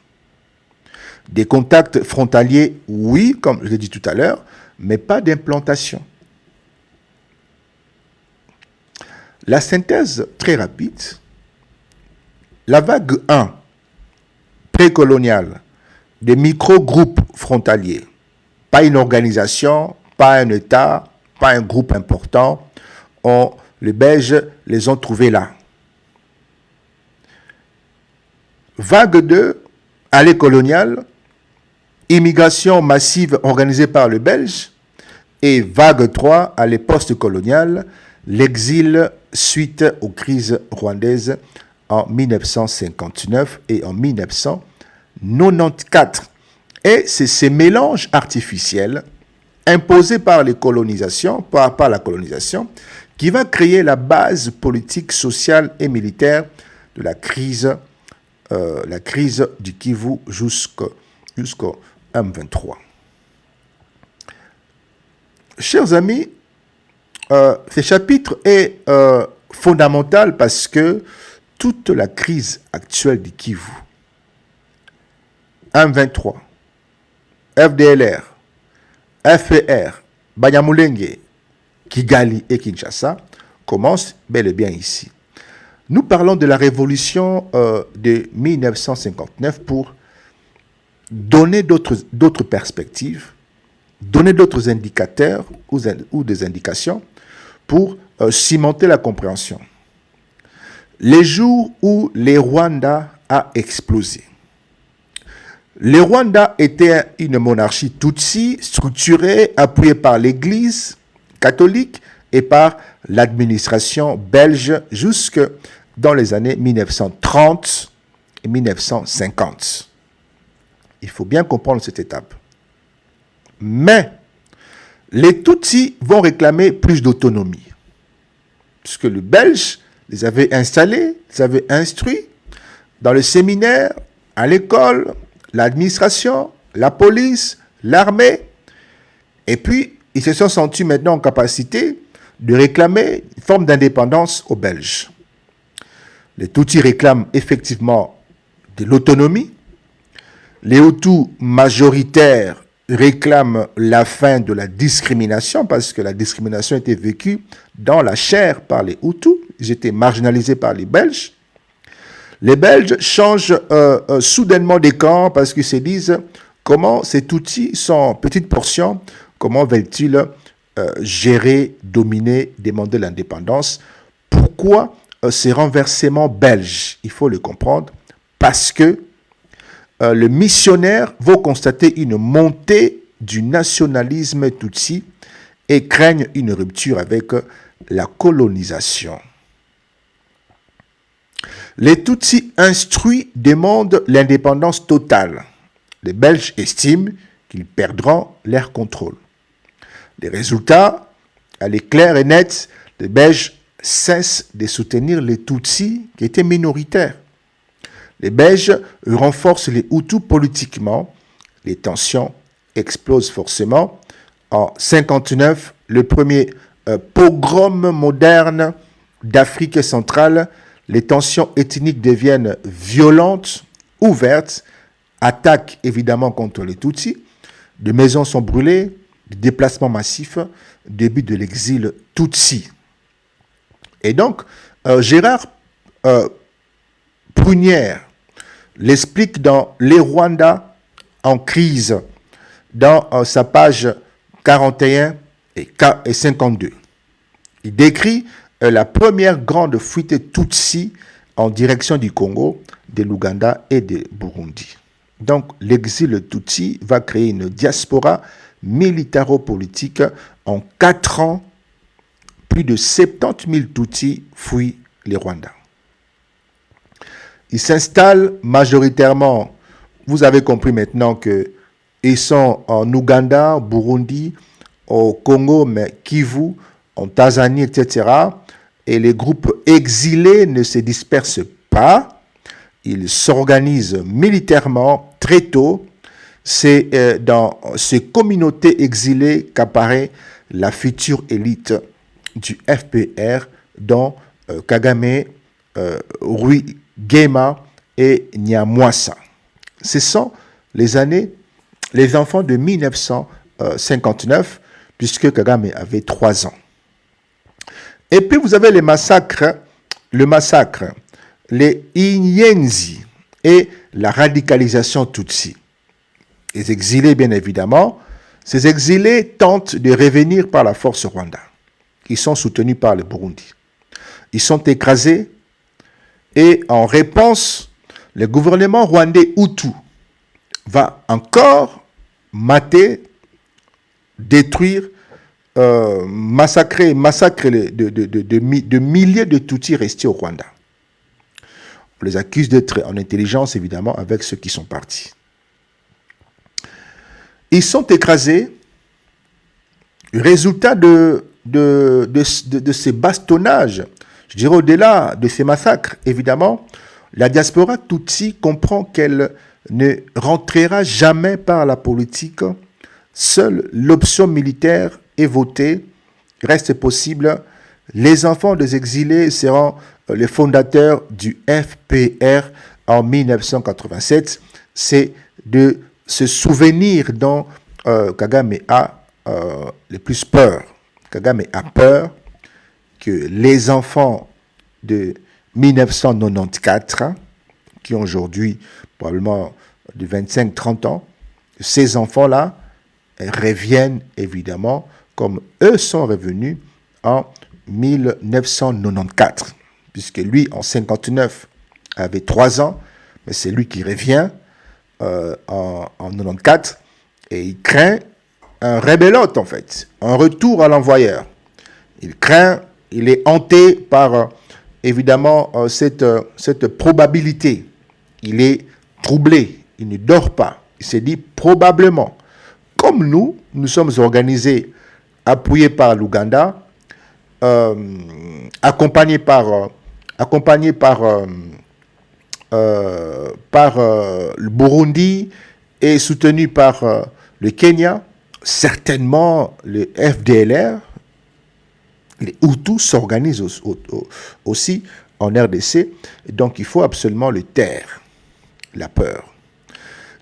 Des contacts frontaliers, oui, comme je l'ai dit tout à l'heure, mais pas d'implantation. La synthèse très rapide, la vague 1, précoloniale, des micro-groupes frontaliers, pas une organisation, pas un État, pas un groupe important, les Belges les ont trouvés là. Vague 2, allée coloniale, immigration massive organisée par les Belges, et vague 3, allée post-coloniale, l'exil suite aux crises rwandaises en 1959 et en 1994. Et c'est ces mélanges artificiels imposés par les colonisations, par la colonisation, qui va créer la base politique, sociale et militaire de la crise du Kivu jusqu'au M23. Chers amis, ce chapitre est fondamental parce que toute la crise actuelle du Kivu, M23, FDLR, FPR, Banyamulenge, Kigali et Kinshasa commence bel et bien ici. Nous parlons de la révolution de 1959 pour donner d'autres perspectives, donner d'autres indicateurs ou des indications pour cimenter la compréhension. Les jours où le Rwanda a explosé. Le Rwanda était une monarchie Tutsi structurée, appuyée par l'Église catholique et par l'administration belge jusque dans les années 1930 et 1950. Il faut bien comprendre cette étape. Mais les Tutsis vont réclamer plus d'autonomie. Puisque les Belges les avaient installés, les avaient instruits dans le séminaire, à l'école, l'administration, la police, l'armée. Et puis, ils se sont sentis maintenant en capacité de réclamer une forme d'indépendance aux Belges. Les Tutsis réclament effectivement de l'autonomie. Les Hutus majoritaires réclament la fin de la discrimination parce que la discrimination était vécue dans la chair par les Hutus. Ils étaient marginalisés par les Belges. Les Belges changent soudainement des camps parce qu'ils se disent comment ces Tutsis sont en petite portion, comment veulent-ils gérer, dominer, demander l'indépendance. Pourquoi ces renversements belges? Il faut le comprendre parce que le missionnaire va constater une montée du nationalisme tutsi et craignent une rupture avec la colonisation. Les Tutsis instruits demandent l'indépendance totale. Les Belges estiment qu'ils perdront leur contrôle. Les résultats, elle est claire et nette, les Belges cessent de soutenir les Tutsis qui étaient minoritaires. Les Belges renforcent les Hutus politiquement. Les tensions explosent forcément. En 1959, le premier pogrom moderne d'Afrique centrale, les tensions ethniques deviennent violentes, ouvertes, attaques évidemment contre les Tutsis. Des maisons sont brûlées, des déplacements massifs, début de l'exil Tutsi. Et donc, Gérard Prunière l'explique dans Les Rwandais en crise, dans sa page 41 et 52. Il décrit la première grande fuite Tutsi en direction du Congo, de l'Ouganda et de Burundi. Donc, l'exil Tutsi va créer une diaspora militaro-politique. En 4 ans, plus de 70 000 Tutsis fuient les Rwandais. Ils s'installent majoritairement, vous avez compris maintenant qu'ils sont en Ouganda, Burundi, au Congo, mais Kivu, en Tanzanie, etc. Et les groupes exilés ne se dispersent pas. Ils s'organisent militairement très tôt. C'est dans ces communautés exilées qu'apparaît la future élite du FPR, dont Kagame, Rwigema et Nyamwasa. Ce sont les enfants de 1959, puisque Kagame avait 3 ans. Et puis vous avez le massacre, les Inyenzi et la radicalisation Tutsi. Les exilés, bien évidemment, ces exilés tentent de revenir par la force rwandaise. Ils sont soutenus par le Burundi. Ils sont écrasés et en réponse, le gouvernement rwandais Hutu va encore mater, détruire, massacrer de milliers de Tutsis restés au Rwanda. On les accuse d'être en intelligence, évidemment, avec ceux qui sont partis. Ils sont écrasés. Résultat de ces bastonnages, je dirais au-delà de ces massacres, évidemment, la diaspora Tutsi comprend qu'elle ne rentrera jamais par la politique. Seule l'option militaire est votée, reste possible. Les enfants des exilés seront les fondateurs du FPR en 1987. C'est de ce souvenir dont Kagame a le plus peur. Kagame a peur que les enfants de 1994, qui ont aujourd'hui probablement de 25-30 ans, ces enfants-là reviennent évidemment comme eux sont revenus en 1994, puisque lui, en 59, avait 3 ans, mais c'est lui qui revient en 94, et il craint un rébellote, en fait, un retour à l'envoyeur. Il craint, il est hanté par, évidemment, cette probabilité. Il est troublé, il ne dort pas. Il s'est dit, probablement, comme nous sommes organisés, appuyés par l'Ouganda, accompagnés par le Burundi et soutenus par le Kenya, certainement le FDLR, les Hutus s'organisent aussi en RDC, et donc il faut absolument le taire, la peur.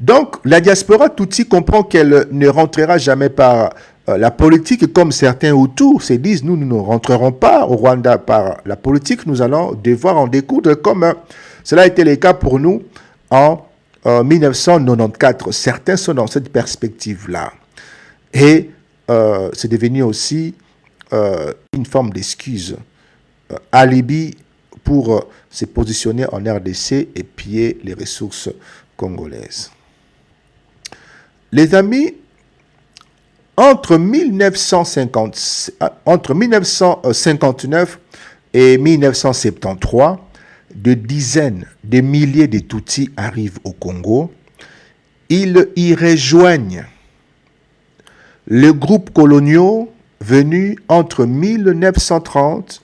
Donc la diaspora Tutsi comprend qu'elle ne rentrera jamais par la politique, comme certains Hutus se disent, nous ne rentrerons pas au Rwanda par la politique, nous allons devoir en découdre, comme cela a été le cas pour nous en 1994. Certains sont dans cette perspective-là. Et c'est devenu aussi une forme d'excuse, alibi pour se positionner en RDC et piller les ressources congolaises. Les amis, entre 1959 et 1973, de dizaines de milliers de Tutsis arrivent au Congo. Ils y rejoignent les groupes coloniaux venus entre 1930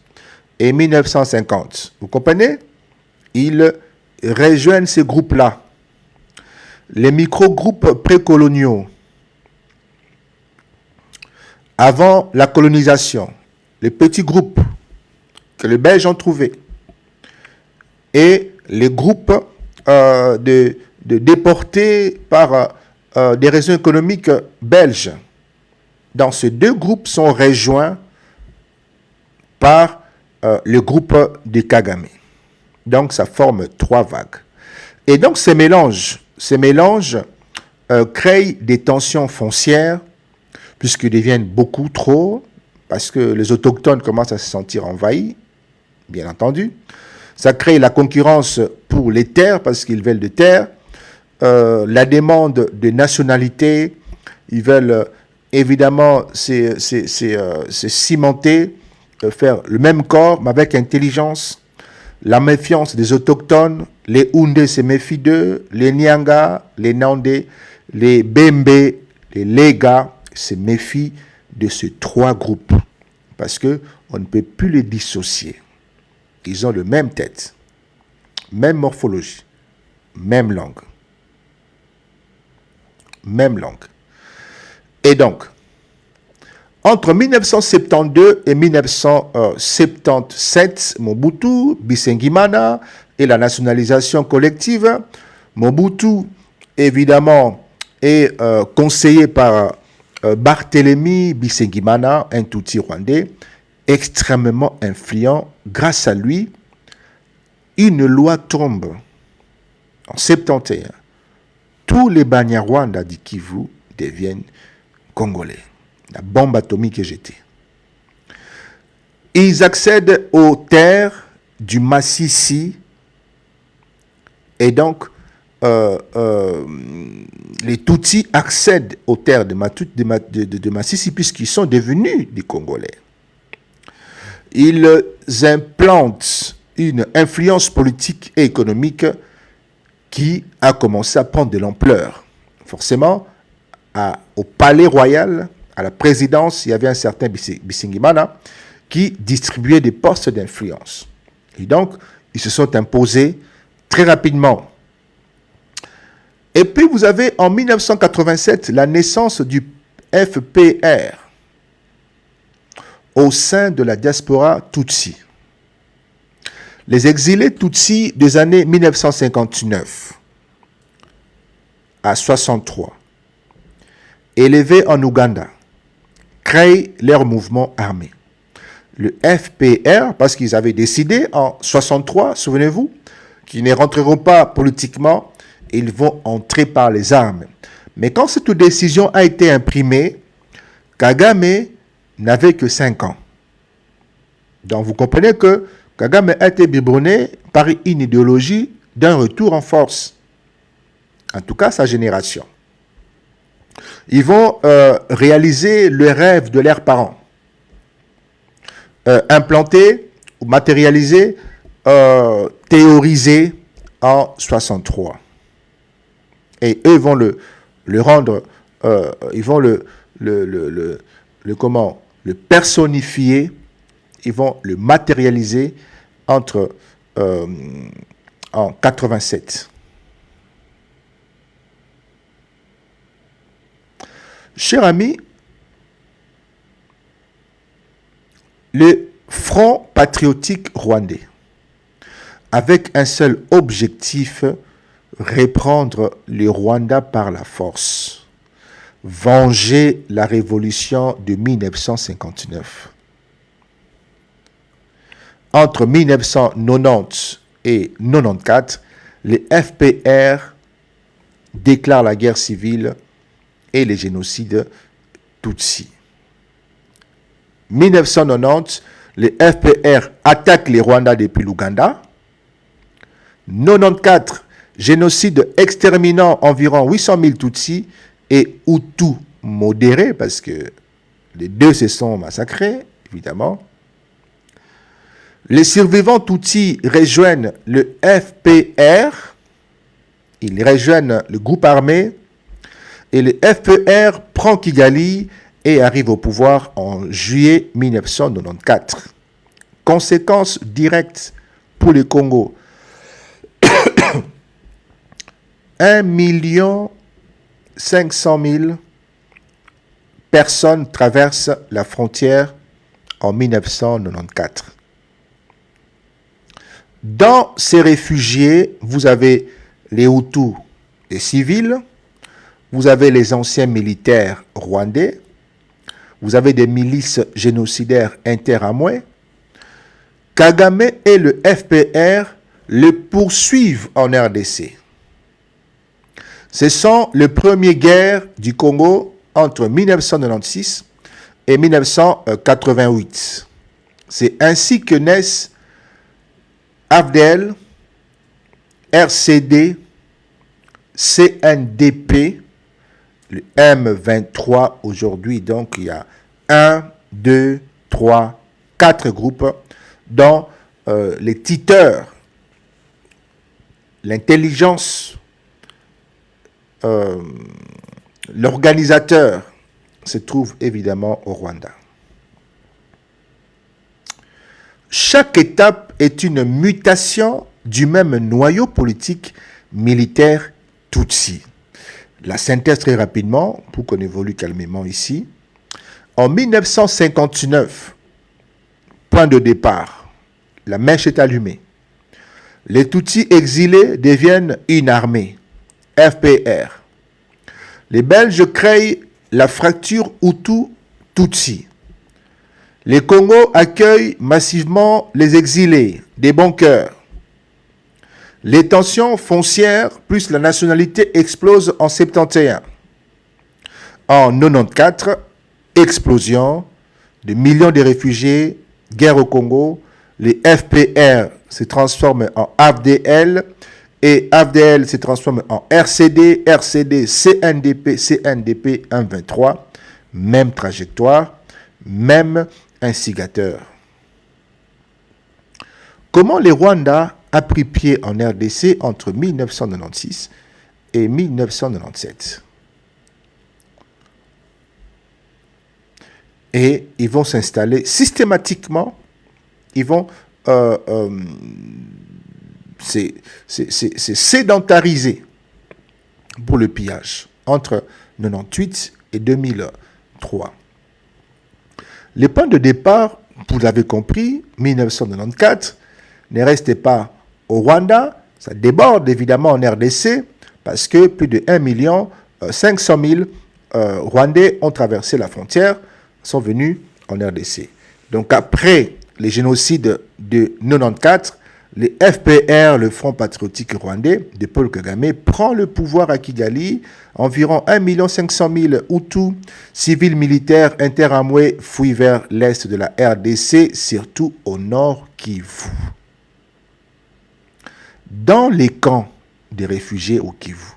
et 1950. Vous comprenez? Ils rejoignent ces groupes-là. Les micro-groupes précoloniaux, avant la colonisation, les petits groupes que les Belges ont trouvés, et les groupes de déportés par des raisons économiques belges. Dans ces deux groupes sont rejoints par le groupe de Kagame. Donc ça forme 3 vagues. Et donc ces mélanges créent des tensions foncières, puisqu'ils deviennent beaucoup trop, parce que les autochtones commencent à se sentir envahis, bien entendu. Ça crée la concurrence pour les terres, parce qu'ils veulent des terres. La demande de nationalité, ils veulent évidemment se cimenter, faire le même corps, mais avec intelligence. La méfiance des autochtones, les Houndés se méfient d'eux, les Nyanga, les Nandé, les Bembe, les Lega se méfient de ces 3 groupes, parce qu'on ne peut plus les dissocier. Ils ont le même tête, même morphologie, même langue. Même langue. Et donc, entre 1972 et 1977, Mobutu, Bisengimana et la nationalisation collective, Mobutu, évidemment, est conseillé par Barthélemy Bisengimana, un Tutsi rwandais, extrêmement influent. Grâce à lui, une loi tombe en 71. Tous les Banyarwanda du Kivu deviennent congolais. La bombe atomique est jetée. Ils accèdent aux terres du Massissi, et donc les Tutsis accèdent aux terres de Massissi, puisqu'ils sont devenus des Congolais. Ils implantent une influence politique et économique qui a commencé à prendre de l'ampleur. Forcément, au palais royal, à la présidence, il y avait un certain Bisengimana qui distribuait des postes d'influence. Et donc, ils se sont imposés très rapidement. Et puis, vous avez en 1987 la naissance du FPR au sein de la diaspora Tutsi. Les exilés Tutsi des années 1959 à 63, élevés en Ouganda, créent leur mouvement armé. le FPR, parce qu'ils avaient décidé en 63, souvenez-vous, qu'ils ne rentreront pas politiquement, ils vont entrer par les armes. Mais quand cette décision a été imprimée, Kagame n'avait que 5 ans. Donc vous comprenez que Kagame a été biberonné par une idéologie d'un retour en force. En tout cas, sa génération. Ils vont réaliser le rêve de leurs parents. Implanter, ou matérialiser, théoriser en 63. Et eux vont le rendre, ils vont le personnifier, ils vont le matérialiser en 87. Chers amis, le Front patriotique rwandais, avec un seul objectif, reprendre le Rwanda par la force, venger la révolution de 1959. Entre 1990 et 1994, les FPR déclarent la guerre civile et les génocides Tutsi. 1990, les FPR attaquent les Rwandais depuis l'Ouganda. 1994, génocide exterminant environ 800 000 Tutsis et Hutus modérés, parce que les deux se sont massacrés, évidemment. Les survivants Tutsis rejoignent le FPR, ils rejoignent le groupe armé, et le FPR prend Kigali et arrive au pouvoir en juillet 1994. Conséquence directe pour le Congo. 1 500 000 personnes traversent la frontière en 1994. Dans ces réfugiés, vous avez les Hutus, les civils, vous avez les anciens militaires rwandais, vous avez des milices génocidaires interamouais. Kagame et le FPR le poursuivent en RDC. Ce sont les premières guerres du Congo entre 1996 et 1988. C'est ainsi que naissent AFDL, RCD, CNDP, le M23 aujourd'hui. Donc, il y a 1, 2, 3, 4 groupes dont les titeurs, l'intelligence, l'organisateur se trouve évidemment au Rwanda. Chaque étape est une mutation du même noyau politique militaire Tutsi. La synthèse très rapidement, pour qu'on évolue calmement ici. En 1959, point de départ, la mèche est allumée. Les Tutsis exilés deviennent une armée, FPR. Les Belges créent la fracture Hutu-Tutsi. Les Congos accueillent massivement les exilés, des bons cœurs. Les tensions foncières plus la nationalité explosent en 71. En 94, explosion de millions de réfugiés, guerre au Congo, les FPR se transforment en AFDL et AFDL se transforme en RCD, RCD, CNDP, CNDP 1-23, même trajectoire, même instigateur. Comment le Rwanda a pris pied en RDC entre 1996 et 1997? Et ils vont s'installer systématiquement, ils vont c'est sédentarisé pour le pillage entre 1998 et 2003. Les points de départ, vous l'avez compris, 1994, ne restez pas au Rwanda, ça déborde évidemment en RDC, parce que plus de 1 500 000 Rwandais ont traversé la frontière, sont venus en RDC. Donc après les génocides de 94, le FPR, le Front Patriotique Rwandais de Paul Kagame, prend le pouvoir à Kigali. Environ 1 500 000 Hutus, civils militaires interamwés, fuient vers l'est de la RDC, surtout au nord Kivu. Dans les camps des réfugiés au Kivu,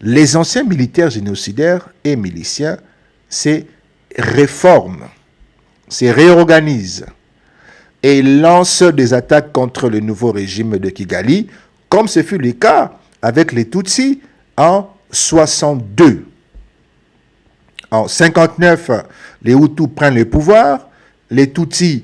les anciens militaires génocidaires et miliciens se réforment, se réorganisent et lancent des attaques contre le nouveau régime de Kigali, comme ce fut le cas avec les Tutsis en 62. En 59, les Hutus prennent le pouvoir, les Tutsis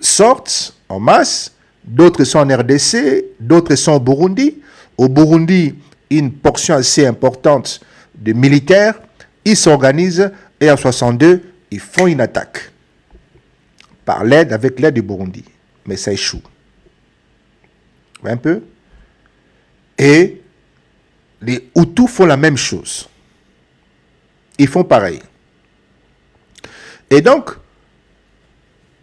sortent en masse, d'autres sont en RDC, d'autres sont au Burundi. Au Burundi, une portion assez importante de militaires, ils s'organisent et en 62, ils font une attaque avec l'aide du Burundi. Mais ça échoue. Vous voyez un peu? Et les Hutus font la même chose. Ils font pareil. Et donc,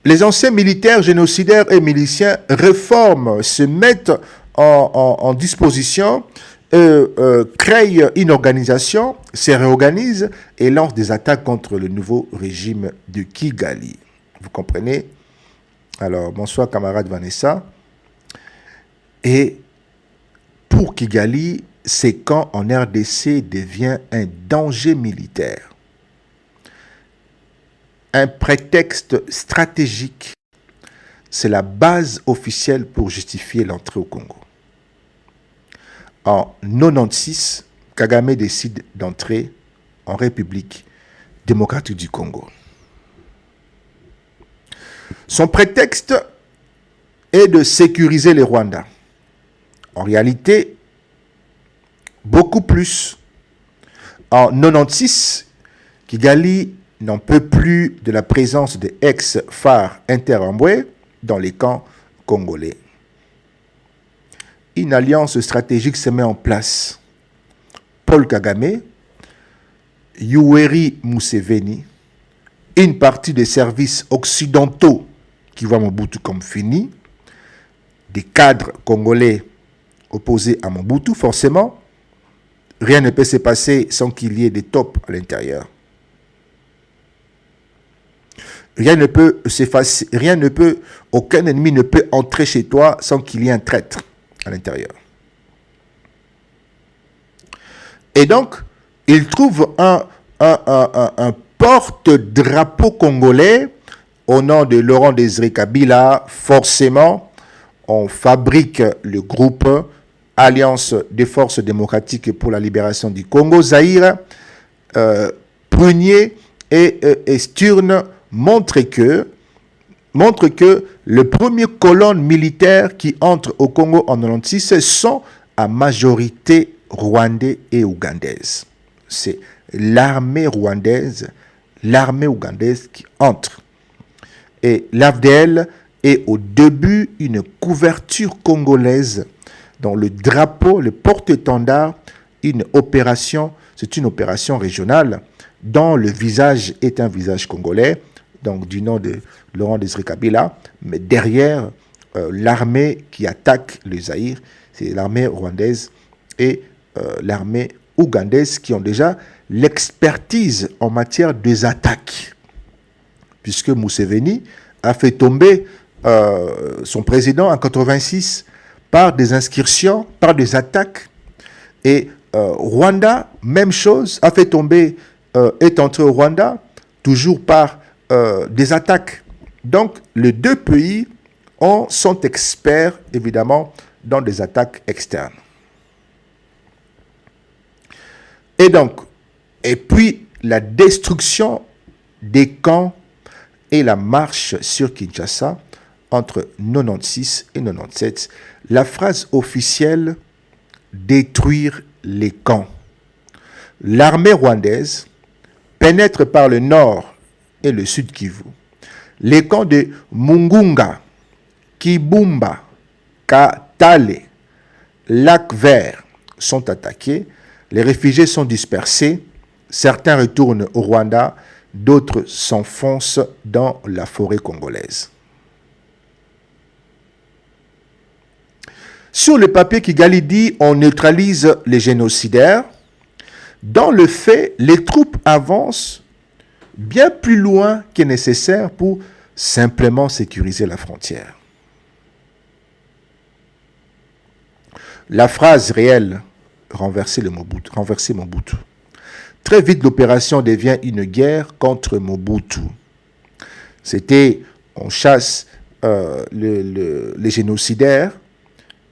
les anciens militaires génocidaires et miliciens réforment, se mettent en disposition, créent une organisation, se réorganisent et lancent des attaques contre le nouveau régime de Kigali. Vous comprenez? Alors, bonsoir camarade Vanessa. Et pour Kigali, ces camps en RDC devient un danger militaire. Un prétexte stratégique. C'est la base officielle pour justifier l'entrée au Congo. En 96, Kagame décide d'entrer en République démocratique du Congo. Son prétexte est de sécuriser les Rwandais. En réalité, beaucoup plus. En 96, Kigali n'en peut plus de la présence des ex-phares interamwés dans les camps congolais. Une alliance stratégique se met en place. Paul Kagame, Yoweri Museveni, une partie des services occidentaux qui voient Mobutu comme fini, des cadres congolais opposés à Mobutu, forcément, rien ne peut se passer sans qu'il y ait des tops à l'intérieur. Aucun ennemi ne peut entrer chez toi sans qu'il y ait un traître à l'intérieur. Et donc, il trouve un porte-drapeau congolais au nom de Laurent Désiré Kabila. Forcément, on fabrique le groupe Alliance des forces démocratiques pour la libération du Congo, Zaïre. Prunier et Sturne montrent que le premier colonne militaire qui entre au Congo en 96 sont à majorité rwandais et ougandaise. C'est l'armée rwandaise, l'armée ougandaise qui entre. Et l'AFDL est au début une couverture congolaise dont le drapeau, le porte-étendard, c'est une opération régionale dont le visage est un visage congolais, donc du nom de Laurent Désiré Kabila, mais derrière l'armée qui attaque le Zaïre, c'est l'armée rwandaise et l'armée ougandaise qui ont déjà l'expertise en matière des attaques. Puisque Museveni a fait tomber son président en 86 par des incursions, par des attaques. Et Rwanda, même chose, a fait tomber, est entré au Rwanda, toujours par des attaques. Donc, les deux pays sont experts, évidemment, dans des attaques externes. Et puis, la destruction des camps et la marche sur Kinshasa entre 96 et 97. La phrase officielle, détruire les camps. L'armée rwandaise pénètre par le nord et le sud Kivu. Les camps de Mungunga, Kibumba, Katale, Lac Vert sont attaqués. Les réfugiés sont dispersés. Certains retournent au Rwanda, d'autres s'enfoncent dans la forêt congolaise. Sur le papier, Kigali dit on neutralise les génocidaires. Dans le fait, les troupes avancent bien plus loin que nécessaire pour simplement sécuriser la frontière. La phrase réelle, renverser Mobutu. Très vite, l'opération devient une guerre contre Mobutu. C'était, on chasse les génocidaires,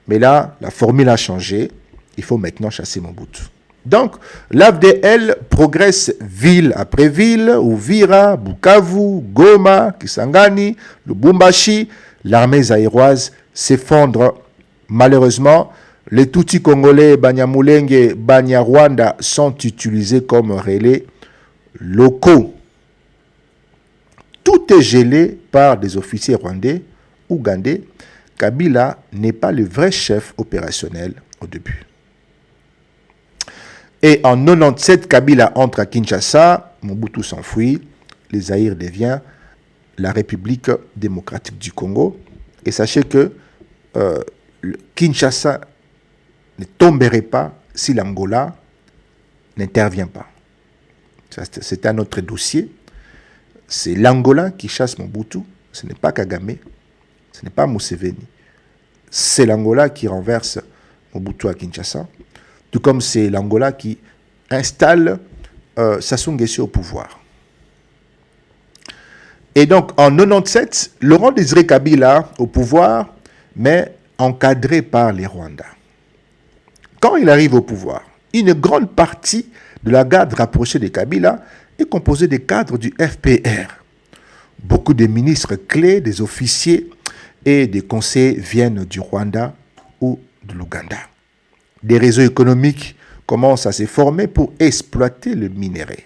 mais là, la formule a changé. Il faut maintenant chasser Mobutu. Donc, l'AFDL progresse ville après ville, Uvira, Bukavu, Goma, Kisangani, Lubumbashi. L'armée zaïroise s'effondre. Malheureusement, les Tutsis congolais, Banyamulenge, Banyarwanda sont utilisés comme relais locaux. Tout est gelé par des officiers rwandais, ougandais. Kabila n'est pas le vrai chef opérationnel au début. Et en 97, Kabila entre à Kinshasa, Mobutu s'enfuit, le Zaïre devient la République démocratique du Congo. Et sachez que Kinshasa ne tomberait pas si l'Angola n'intervient pas. C'est un autre dossier. C'est l'Angola qui chasse Mobutu, ce n'est pas Kagame, ce n'est pas Museveni. C'est l'Angola qui renverse Mobutu à Kinshasa, tout comme c'est l'Angola qui installe Sassou Nguesso au pouvoir. Et donc, en 97, Laurent Désiré Kabila au pouvoir, mais encadré par les Rwandais. Quand il arrive au pouvoir, une grande partie de la garde rapprochée de Kabila est composée des cadres du FPR. Beaucoup de ministres clés, des officiers et des conseillers viennent du Rwanda ou de l'Ouganda. Des réseaux économiques commencent à se former pour exploiter le minerai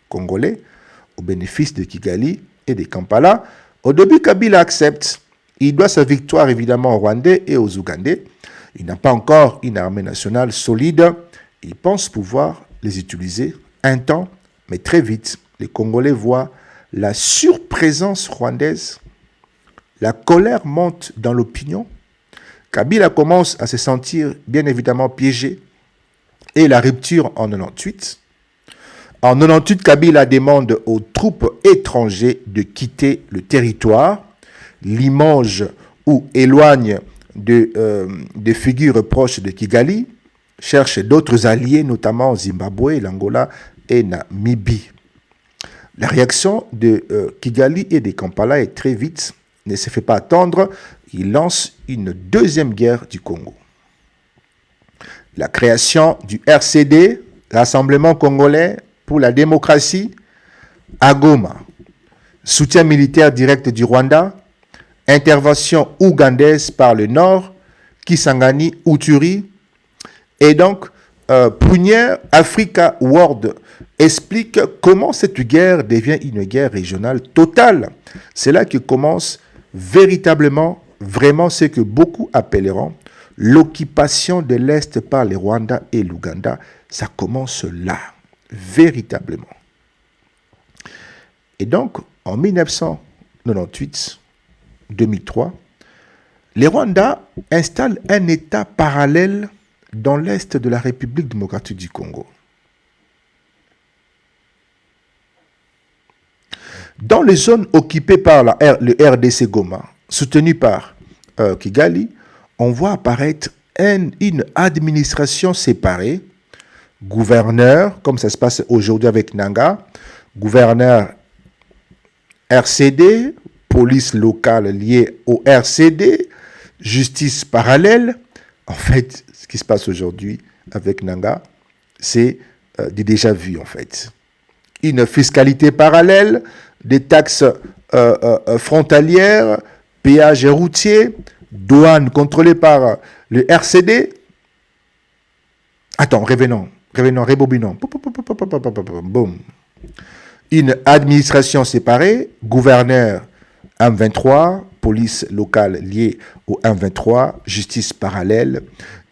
congolais au bénéfice de Kigali et de Kampala. Au début, Kabila accepte. Il doit sa victoire évidemment aux Rwandais et aux Ougandais. Il n'a pas encore une armée nationale solide. Il pense pouvoir les utiliser un temps, mais très vite, les Congolais voient la surprésence rwandaise. La colère monte dans l'opinion. Kabila commence à se sentir bien évidemment piégé. Et la rupture en 98. En 98, Kabila demande aux troupes étrangères de quitter le territoire. Limoges ou éloigne de figures proches de Kigali, cherche d'autres alliés, notamment Zimbabwe, l'Angola et Namibie. La réaction de Kigali et de Kampala est très vite, ne se fait pas attendre. Il lance une deuxième guerre du Congo. La création du RCD, Rassemblement congolais pour la démocratie, à Goma. Soutien militaire direct du Rwanda. Intervention ougandaise par le Nord, Kisangani, Uturi. Et donc, Prunière, Africa World explique comment cette guerre devient une guerre régionale totale. C'est là que commence véritablement, vraiment ce que beaucoup appelleront l'occupation de l'Est par les Rwandais et l'Ouganda. Ça commence là, véritablement. Et donc, en 1998, 2003, les Rwandais installent un État parallèle dans l'Est de la République démocratique du Congo. Dans les zones occupées par le RDC Goma, soutenu par Kigali, on voit apparaître une administration séparée, gouverneur, comme ça se passe aujourd'hui avec Nanga, gouverneur RCD, police locale liée au RCD, justice parallèle. En fait, ce qui se passe aujourd'hui avec Nanga, c'est du déjà vu en fait. Une fiscalité parallèle, des taxes frontalières, péages routiers, douane contrôlée par le RCD. Attends, revenons, rebobinons. Boum. Une administration séparée, gouverneur M23, police locale liée au M23, justice parallèle,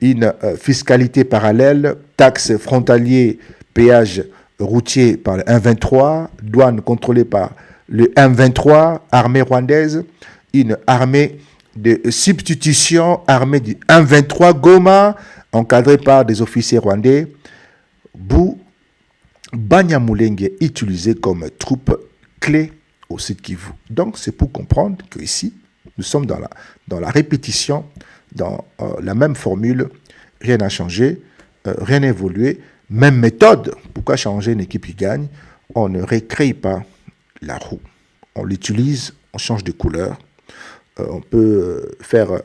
une fiscalité parallèle, taxes frontaliers, péages routiers par le M23, douane contrôlée par le M23, armée rwandaise, une armée de substitution armée du 1-23 Goma, encadré par des officiers rwandais, Banyamulenge est utilisé comme troupe clé au Sud Kivu. Donc, c'est pour comprendre qu'ici, nous sommes dans la répétition, dans la même formule, rien n'a changé, rien n'a évolué, même méthode. Pourquoi changer une équipe qui gagne? On ne recrée pas la roue. On l'utilise, on change de couleur, on peut faire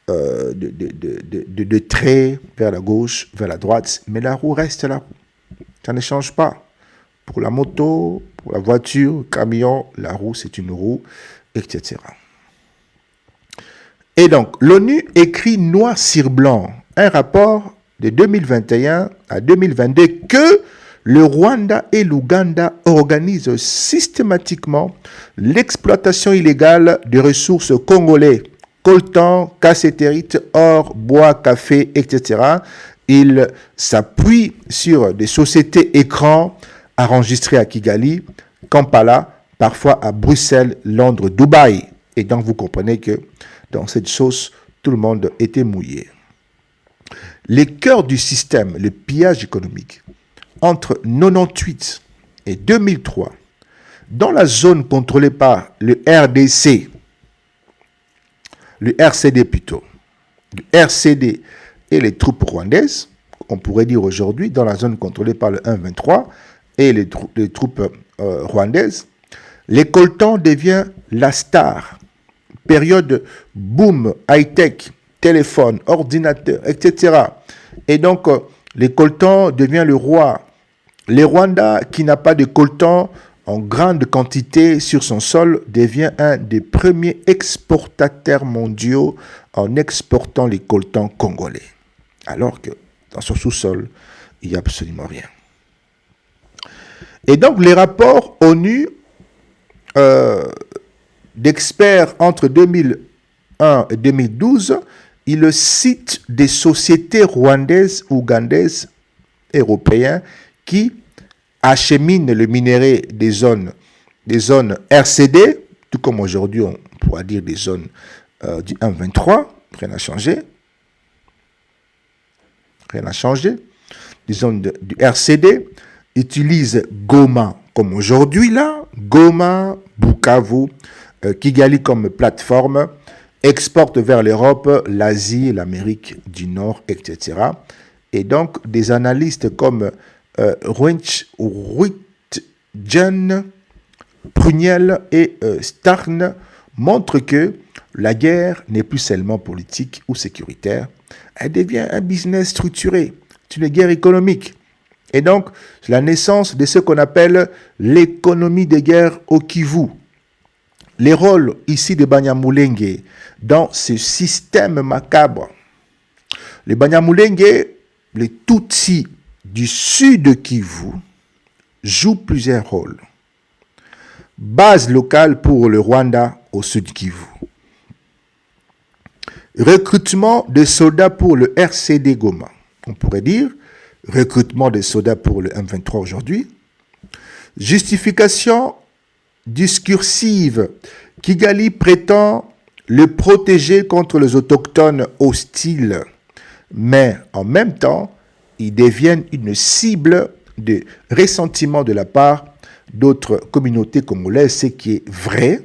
de traits vers la gauche, vers la droite, mais la roue reste la roue. Ça ne change pas. Pour la moto, pour la voiture, le camion, la roue, c'est une roue, etc. Et donc, l'ONU écrit noir sur blanc un rapport de 2021 à 2022 que le Rwanda et l'Ouganda organisent systématiquement l'exploitation illégale des ressources congolais, coltan, cassétérite, or, bois, café, etc. Ils s'appuient sur des sociétés écrans enregistrées à Kigali, Kampala, parfois à Bruxelles, Londres, Dubaï. Et donc vous comprenez que dans cette sauce, tout le monde était mouillé. Les cœurs du système, le pillage économique, entre 1998 et 2003, dans la zone contrôlée par le RDC, le RCD plutôt, le RCD et les troupes rwandaises, on pourrait dire aujourd'hui, dans la zone contrôlée par le 1-23 et les troupes rwandaises, les coltans devient la star. Période boom, high-tech, téléphone, ordinateur, etc. Et donc, les coltans devient le roi. Le Rwanda, qui n'a pas de coltan en grande quantité sur son sol, devient un des premiers exportateurs mondiaux en exportant les coltans congolais. Alors que dans son sous-sol, il n'y a absolument rien. Et donc, les rapports ONU d'experts entre 2001 et 2012, ils citent des sociétés rwandaises, ougandaises, européennes qui acheminent le minerai des zones RCD, tout comme aujourd'hui on pourra dire des zones du 1-23, rien n'a changé. Rien n'a changé. Les zones du RCD utilisent Goma comme aujourd'hui là, Goma, Bukavu, Kigali comme plateforme, exporte vers l'Europe, l'Asie, l'Amérique du Nord, etc. Et donc, des analystes comme Ruitgen, Pruniel et Starn montrent que la guerre n'est plus seulement politique ou sécuritaire, elle devient un business structuré, c'est une guerre économique. Et donc, c'est la naissance de ce qu'on appelle l'économie de guerre au Kivu. Les rôles ici de Banyamulenge dans ce système macabre. Les Banyamulenge, les Tutsis du sud Kivu, jouent plusieurs rôles. Base locale pour le Rwanda au sud Kivu. Recrutement de soldats pour le RCD Goma. On pourrait dire recrutement de soldats pour le M23 aujourd'hui. Justification discursive. Kigali prétend le protéger contre les autochtones hostiles, mais en même temps, ils deviennent une cible de ressentiment de la part d'autres communautés congolaises, ce qui est vrai,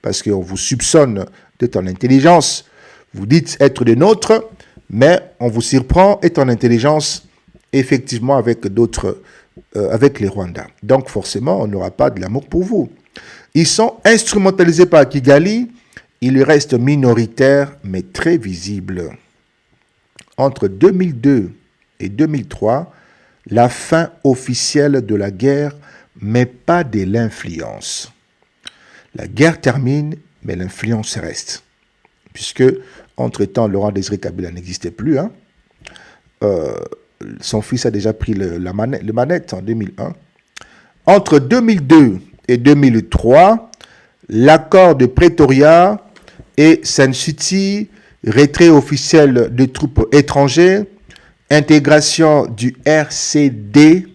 parce qu'on vous soupçonne d'être en intelligence. Vous dites être des nôtres, mais on vous surprend être en intelligence, effectivement, avec d'autres, avec les Rwandais. Donc, forcément, on n'aura pas de l'amour pour vous. Ils sont instrumentalisés par Kigali, ils restent minoritaires, mais très visibles. Entre 2002 et 2003, la fin officielle de la guerre, mais pas de l'influence. La guerre termine, mais l'influence reste. Puisque, entre-temps, Laurent Désiré Kabila n'existait plus. Son fils a déjà pris le manette en 2001. Entre 2002 et 2003, l'accord de Pretoria et Sun City, retrait officiel des troupes étrangères, intégration du RCD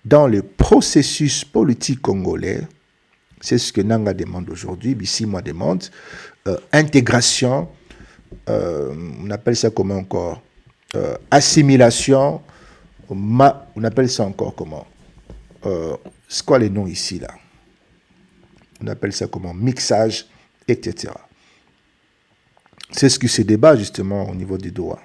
dans le processus politique congolais, C'est ce que Nanga demande aujourd'hui, Bissimo demande. Intégration, on appelle ça comment encore? Assimilation, on appelle ça encore comment? C'est quoi les noms ici là? On appelle ça comment? Mixage, etc. C'est ce qui se débat justement au niveau des droits.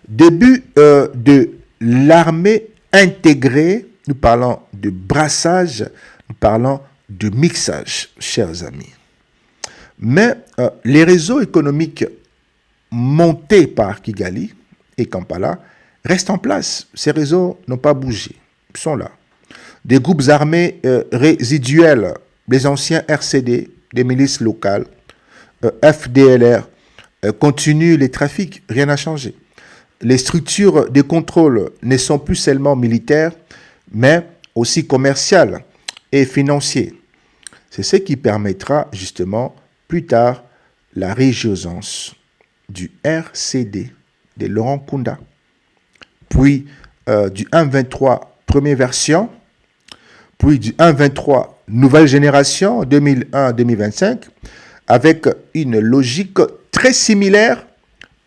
Début de l'armée intégrée, nous parlons de brassage, nous parlons de mixage, chers amis. Mais les réseaux économiques montés par Kigali et Kampala restent en place. Ces réseaux n'ont pas bougé, ils sont là. Des groupes armés résiduels, des anciens RCD, des milices locales, FDLR, continuent les trafics, rien n'a changé. Les structures de contrôle ne sont plus seulement militaires, mais aussi commerciales et financières. C'est ce qui permettra justement plus tard la résurgence du RCD de Laurent Kunda, puis du 1.23 première version, puis du 1.23 nouvelle génération 2001-2025, avec une logique très similaire,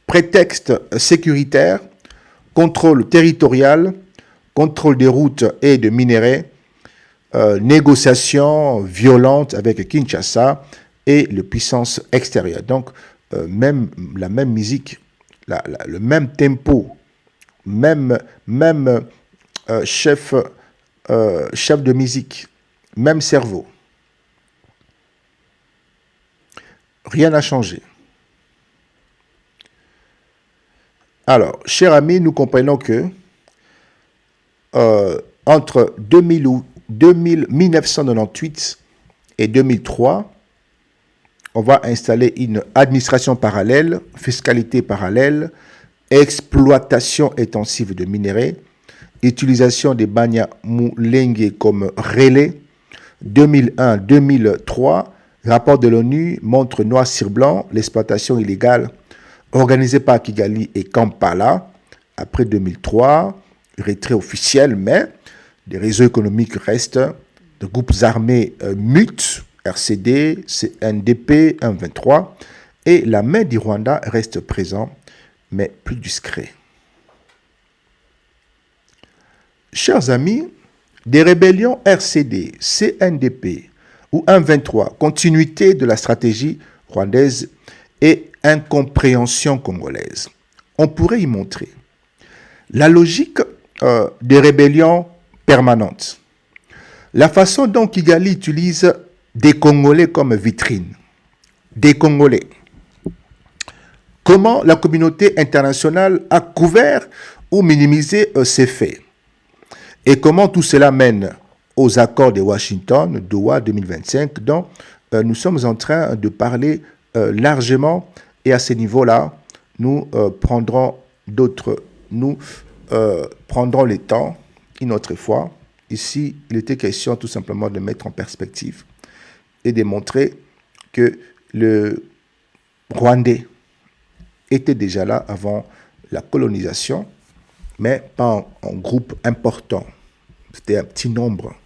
prétexte sécuritaire, contrôle territorial, contrôle des routes et de minerais, négociations violentes avec Kinshasa et les puissances extérieures. Donc, même la même musique, le même tempo, même chef de musique, même cerveau. Rien n'a changé. Alors, chers amis, nous comprenons que entre 1998 et 2003, on va installer une administration parallèle, fiscalité parallèle, exploitation intensive de minerais, utilisation des Banyamulenge comme relais. 2001-2003, rapport de l'ONU montre noir sur blanc l'exploitation illégale organisée par Kigali et Kampala. Après 2003, retrait officiel, mais des réseaux économiques restent, de groupes armés mutent, RCD, CNDP, 1.23, et la main du Rwanda reste présente, mais plus discret. Chers amis, des rébellions RCD, CNDP ou 1.23, continuité de la stratégie rwandaise et incompréhension congolaise. On pourrait y montrer la logique des rébellions permanentes, la façon dont Kigali utilise des Congolais comme vitrine, des Congolais. Comment la communauté internationale a couvert ou minimisé ces faits. Et comment tout cela mène aux accords de Washington, Doha 2025, dont nous sommes en train de parler largement. Et à ce niveau-là, nous prendrons le temps une autre fois. Ici, il était question tout simplement de mettre en perspective et de montrer que le Rwandais était déjà là avant la colonisation, mais pas en groupe important. C'était un petit nombre